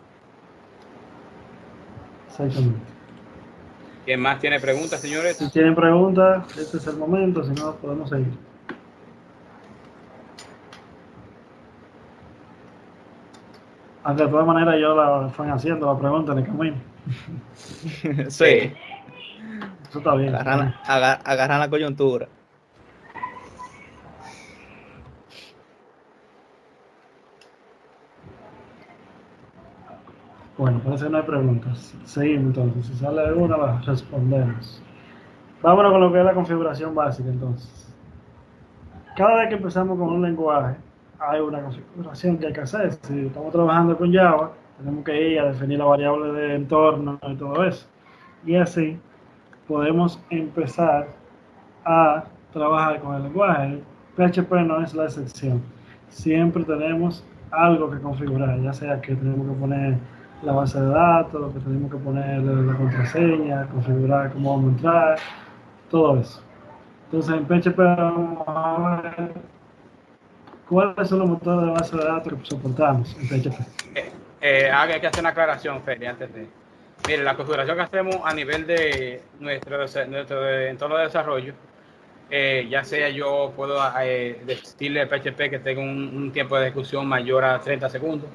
Exactamente. ¿Quién más tiene preguntas, Si señores? tienen preguntas, este es el momento, si no, podemos seguir. Aunque de todas maneras yo la fui haciendo la pregunta en el camino. Sí, Eso está bien. Está bien. agarran la coyuntura. Bueno, parece que no hay preguntas. Seguimos entonces. Si sale alguna, la respondemos. Vámonos con lo que es la configuración básica entonces. Cada vez que empezamos con un lenguaje, hay una configuración que hay que hacer. Si estamos trabajando con Java, tenemos que ir a definir la variable de entorno y todo eso. Y así podemos empezar a trabajar con el lenguaje. PHP no es la excepción. Siempre tenemos algo que configurar, ya sea que tenemos que poner la base de datos, que tenemos que poner la contraseña, configurar cómo vamos a entrar, todo eso. Entonces en PHP vamos a ver cuáles son los motores de base de datos que soportamos en PHP. Hay que hacer una aclaración, Feli, antes de... Mire, la configuración que hacemos a nivel de nuestro entorno de desarrollo, ya sea yo puedo decirle al PHP que tenga un tiempo de ejecución mayor a 30 segundos.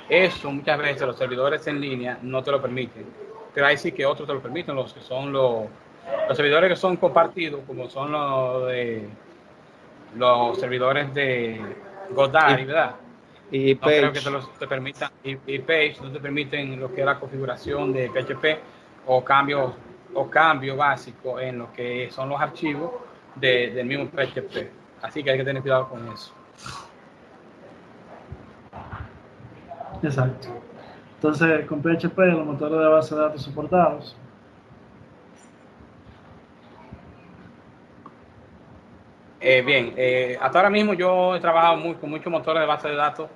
Eso muchas veces los servidores en línea no te lo permiten, pero ahí sí que otros te lo permiten, los que son los servidores que son compartidos, como son los servidores de GoDaddy, ¿verdad? Y No creo que Page, te permitan, y Page no te permiten lo que es la configuración de PHP o cambio básico en lo que son los archivos del mismo PHP. Así que hay que tener cuidado con eso. Exacto. Entonces con PHP los motores de base de datos soportados. Bien, hasta ahora mismo yo he trabajado con muchos motores de base de datos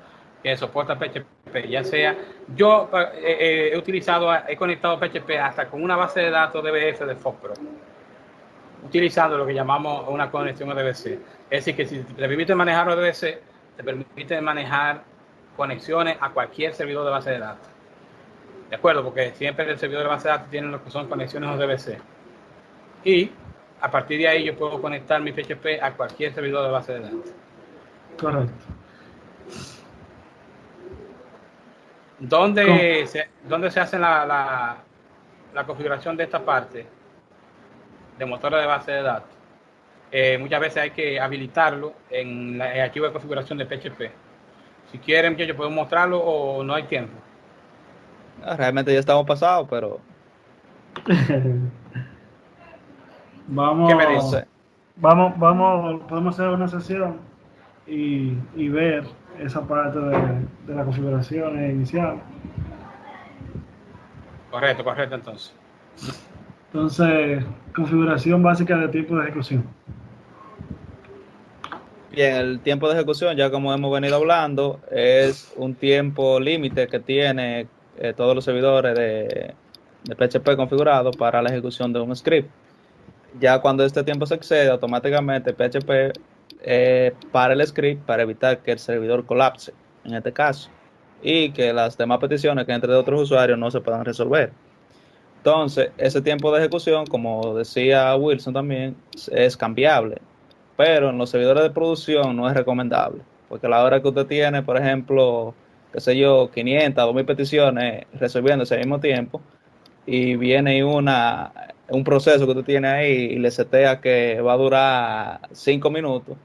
que soportan PHP, ya sea, yo he conectado PHP hasta con una base de datos DBF de Fósforo, utilizando lo que llamamos una conexión ODBC. Es decir, que si te permite manejar ODBC, te permite manejar conexiones a cualquier servidor de base de datos. ¿De acuerdo? Porque siempre el servidor de base de datos tiene lo que son conexiones ODBC. Y a partir de ahí yo puedo conectar mi PHP a cualquier servidor de base de datos. Correcto. ¿Dónde se hace la configuración de esta parte de motores de base de datos? Muchas veces hay que habilitarlo en el archivo de configuración de PHP. Si quieren, yo puedo mostrarlo o no hay tiempo. realmente ya estamos pasados, pero Vamos, ¿Qué me no dice? sé. podemos hacer una sesión y ver esa parte de la configuración inicial. Correcto, entonces. Entonces, configuración básica de tipo de ejecución. Bien, el tiempo de ejecución, ya como hemos venido hablando, es un tiempo límite que tiene todos los servidores de PHP configurados para la ejecución de un script. Ya cuando este tiempo se excede, automáticamente PHP para el script para evitar que el servidor colapse, en este caso, y que las demás peticiones que entre de otros usuarios no se puedan resolver. Entonces, ese tiempo de ejecución, como decía Wilson también, es cambiable, pero en los servidores de producción no es recomendable, porque a la hora que usted tiene, por ejemplo, qué sé yo, 500, 2000 peticiones resolviéndose al mismo tiempo, y viene un proceso que usted tiene ahí y le setea que va a durar 5 minutos,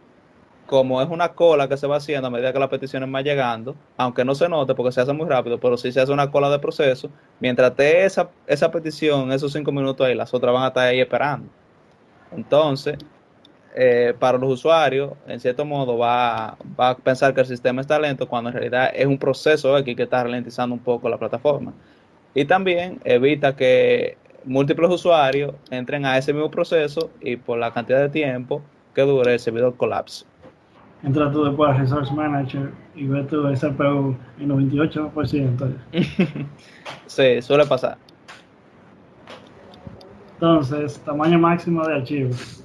como es una cola que se va haciendo a medida que las peticiones van llegando, aunque no se note porque se hace muy rápido, pero sí se hace una cola de proceso, mientras esté esa petición, esos 5 minutos ahí, las otras van a estar ahí esperando. Entonces, para los usuarios, en cierto modo, va a pensar que el sistema está lento cuando en realidad es un proceso aquí que está ralentizando un poco la plataforma. Y también evita que múltiples usuarios entren a ese mismo proceso y por la cantidad de tiempo que dure el servidor colapse. Entra tú después a Resource Manager y ves tu CPU en 98%. Sí, suele pasar. Entonces, tamaño máximo de archivos.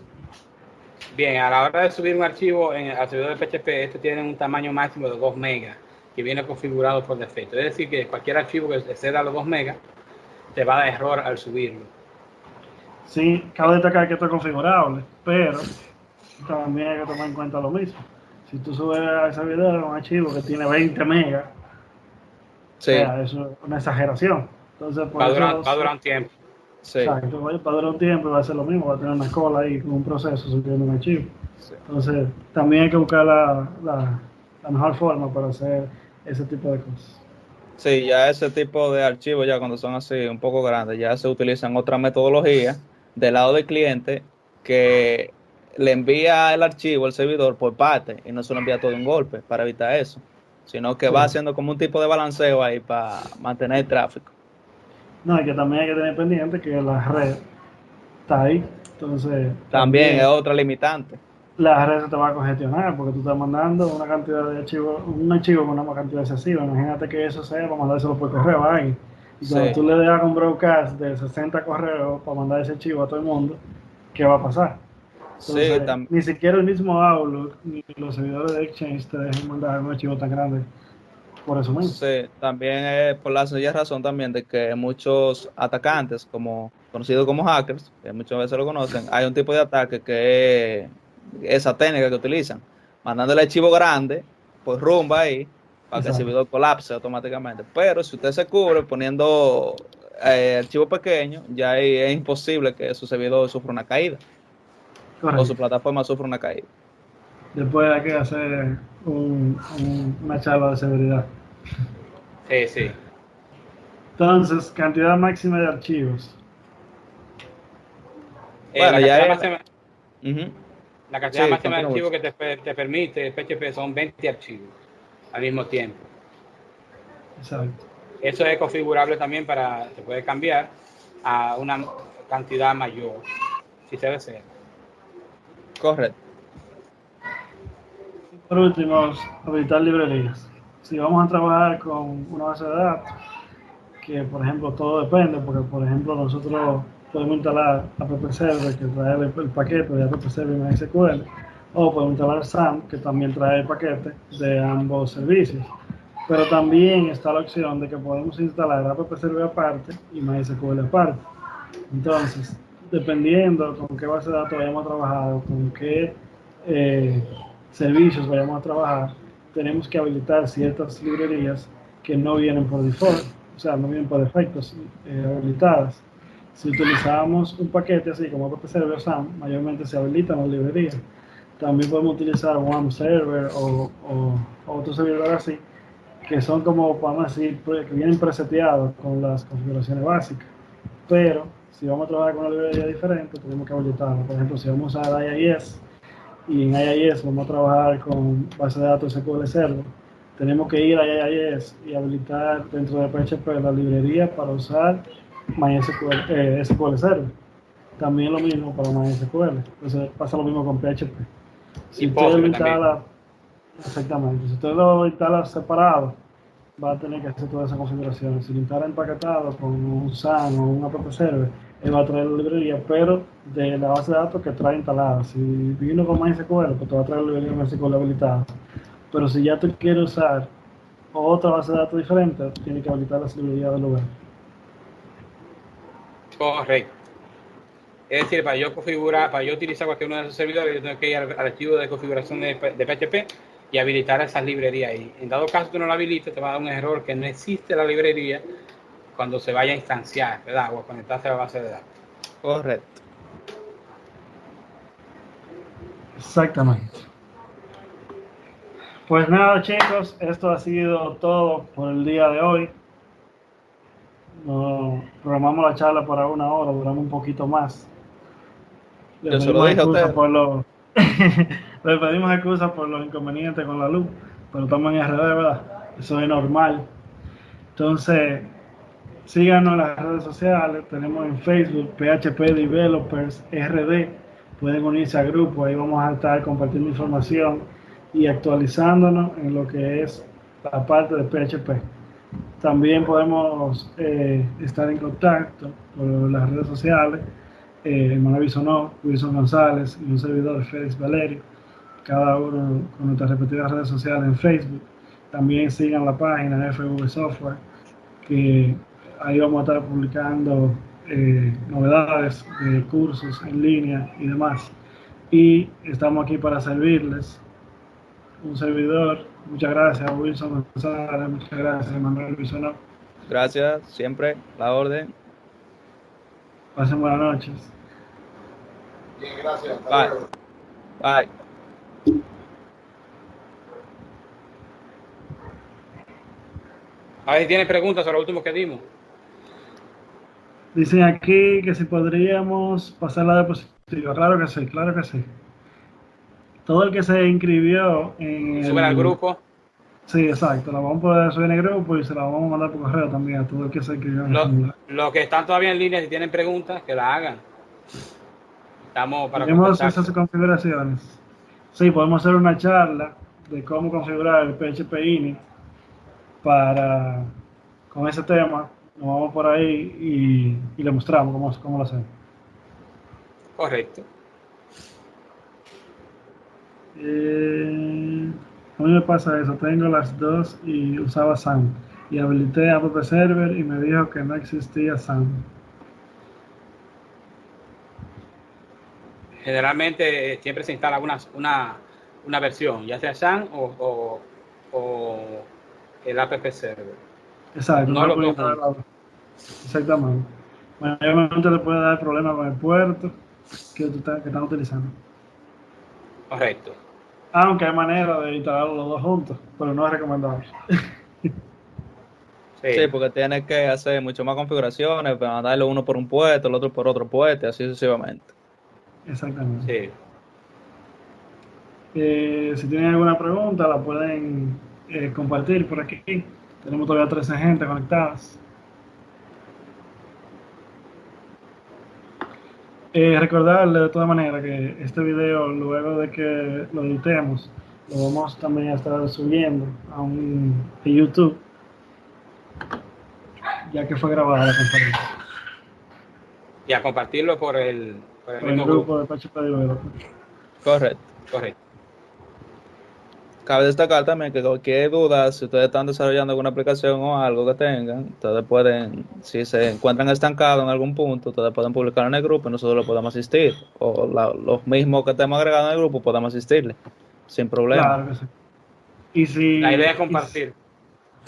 Bien, a la hora de subir un archivo al servidor de PHP, este tiene un tamaño máximo de 2 megas, que viene configurado por defecto. Es decir, que cualquier archivo que exceda los 2 megas, te va a dar error al subirlo. Sí, cabe destacar que esto es configurable, pero también hay que tomar en cuenta lo mismo. Si tú subes a ese video un archivo que tiene 20 megas, Sí, o sea, eso es una exageración. Entonces, por Va a eso, durar un tiempo. sí, exacto, va a durar un tiempo y va a ser lo mismo, va a tener una cola ahí con un proceso subiendo un archivo. sí. Entonces, también hay que buscar la mejor forma para hacer ese tipo de cosas. Sí, ya ese tipo de archivos, ya cuando son así un poco grandes, ya se utilizan otra metodología del lado del cliente que le envía el archivo al servidor por parte y no se lo envía todo de un golpe para evitar eso, sino que Sí. va haciendo como un tipo de balanceo ahí para mantener el tráfico. No, y que también hay que tener pendiente que la red está ahí. Entonces, También es también otra limitante. la red se te va a congestionar porque tú estás mandando una cantidad de archivos, un archivo con una cantidad excesiva. Imagínate que eso sea para mandárselo por correo a alguien. Y cuando Sí, tú le das un broadcast de 60 correos para mandar ese archivo a todo el mundo, ¿qué va a pasar? sí, Entonces, ni siquiera el mismo Outlook ni los servidores de Exchange te dejan mandar un archivo tan grande por eso mismo. sí, también es por la sencilla razón también de que muchos atacantes, como conocidos como hackers, que muchas veces lo conocen, hay un tipo de ataque que es esa técnica que utilizan, mandando el archivo grande por rumba ahí para que el Exacto. servidor colapse automáticamente. Pero si usted se cubre poniendo archivos pequeños, ya ahí es imposible que su servidor sufra una caída o su Correcto. plataforma sufra una caída. Después hay que hacer una charla de seguridad. Sí, sí. Entonces, cantidad máxima de archivos. Bueno, La ya cantidad es... máxima, Ujú. la cantidad Sí, máxima de continúa. archivos que te permite PHP son 20 archivos al mismo tiempo. Exacto. Eso es configurable también se puede cambiar a una cantidad mayor, si se desea. Correcto. Por último, habilitar librerías. Si vamos a trabajar con una base de datos, que por ejemplo todo depende, porque por ejemplo nosotros podemos instalar app server que trae el paquete de app server en MySQL, o podemos instalar SAM que también trae el paquete de ambos servicios. Pero también está la opción de que podemos instalar app server aparte y MySQL aparte. Entonces, dependiendo con qué base de datos vayamos a trabajar, con qué eh, servicios vayamos a trabajar, tenemos que habilitar ciertas librerías que no vienen por default, o sea, no vienen por defecto habilitadas. Si utilizamos un paquete así como app server SAM, mayormente se habilitan las librerías. También podemos utilizar un WAM server o otro servidor así, que son como, vamos a decir, que vienen preseteados con las configuraciones básicas. Pero si vamos a trabajar con una librería diferente, tenemos que habilitarla. Por ejemplo, si vamos a usar IIS y en IIS vamos a trabajar con base de datos SQL Server, tenemos que ir a IIS y habilitar dentro de PHP la librería para usar MySQL, SQL Server. También lo mismo para MySQL. Entonces pasa lo mismo con PHP. Si Y usted lo Postgre también. instala, exactamente, si usted lo instala separado, va a tener que hacer todas esas configuraciones. Si lo instala empaquetado con un SAM o un app server, él va a traer la librería, pero de la base de datos que trae instalada. Si vino con MySQL, pues te va a traer la librería MySQL habilitada. Pero si ya tú quieres usar otra base de datos diferente, tienes que habilitar la librería del lugar. Correcto. Es decir, para yo utilizar cualquier uno de esos servidores, yo tengo que ir al archivo de configuración de PHP y habilitar esas librerías ahí. En dado caso tú no la habilites, te va a dar un error que no existe la librería cuando se vaya a instanciar, ¿verdad? O a conectarse a la base de datos. Correcto. Exactamente. Pues nada, chicos, esto ha sido todo por el día de hoy. Programamos la charla para 1 hora, duramos un poquito más. Le Yo se lo pedimos dije a excusas usted. por los le pedimos excusas por los inconvenientes con la luz, pero estamos en RD, ¿verdad? Eso es normal. Entonces, síganos en las redes sociales. Tenemos en Facebook PHP Developers RD. Pueden unirse al grupo. Ahí vamos a estar compartiendo información y actualizándonos en lo que es la parte de PHP. También podemos estar en contacto por las redes sociales. Manuel Bisonó, Wilson González y un servidor, Félix Valerio, cada uno con nuestras repetidas redes sociales en Facebook. También sigan la página FV Software, que ahí vamos a estar publicando novedades de cursos en línea y demás. Y estamos aquí para servirles. Un servidor, muchas gracias Wilson González, muchas gracias Manuel Bisonó. Gracias, siempre, la orden. Pasen buenas noches. Bien, gracias. Hasta Bye. luego. Bye. A ver si tienen preguntas sobre lo último que dimos. Dicen aquí que si podríamos pasar la diapositiva. Claro que sí, claro que sí. Todo el que se inscribió en Suben al grupo. Sí, exacto. La vamos a poder subir en el grupo y se la vamos a mandar por correo también a todo el que se inscribió en el formulario. Los que están todavía en línea, si tienen preguntas, que la hagan. Estamos para Tenemos contestar. esas configuraciones. Sí, podemos hacer una charla de cómo configurar el PHP INI con ese tema. Nos vamos por ahí y le mostramos cómo lo hacemos. Correcto. A mí me pasa eso, tengo las dos y usaba SAM. Y habilité App Server y me dijo que no existía SAM. Generalmente siempre se instala una versión, ya sea SAN o el app server. Exacto, No no los puedo dos instalar juntos. exactamente. Mayormente te puede dar problemas con el puerto que están utilizando. Correcto. Aunque hay manera de instalar los dos juntos, pero no es recomendable. Sí, porque tienes que hacer mucho más configuraciones, para mandarle uno por un puesto, el otro por otro puesto, así sucesivamente. Exactamente. Sí. Si tienen alguna pregunta, la pueden compartir por aquí. Tenemos todavía 13 gente conectadas. Recordarle de todas maneras que este video, luego de que lo editemos, lo vamos también a estar subiendo a YouTube, ya que fue grabada la conferencia. Y a compartirlo por el Por el mismo grupo grupo. de PHP Developer. Correcto. Correcto. Cabe destacar también que cualquier duda, si ustedes están desarrollando alguna aplicación o algo que tengan, ustedes pueden, si se encuentran estancados en algún punto, ustedes pueden publicarlo en el grupo y nosotros lo podemos asistir. O los mismos que estemos agregados en el grupo podemos asistirle, sin problema. Claro que sí. Y si, La idea es compartir.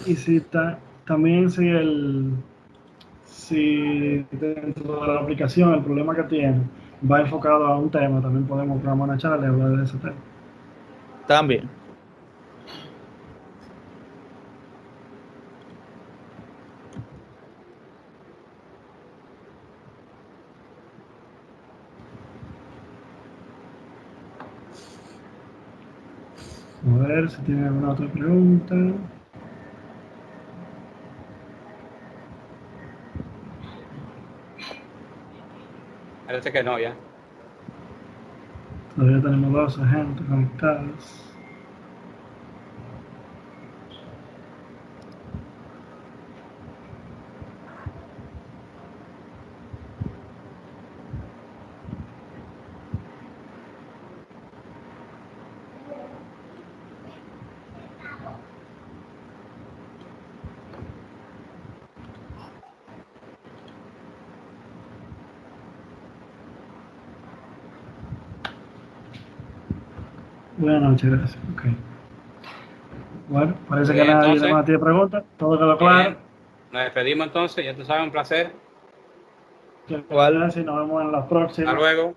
y si también si dentro de la aplicación el problema que tiene va enfocado a un tema, también podemos programar una charla y hablar de ese tema. También. A ver si tienen alguna otra pregunta. Parece que no, ya. Todavía tenemos 12 gente conectados. Buenas noches, gracias. Okay. Bueno, parece que Bien, nadie entonces, más tiene preguntas. Todo quedó Bien. claro. Nos despedimos entonces. Ya tú sabes, un placer. ¿Cuál? Gracias y nos vemos en la próxima. Hasta luego.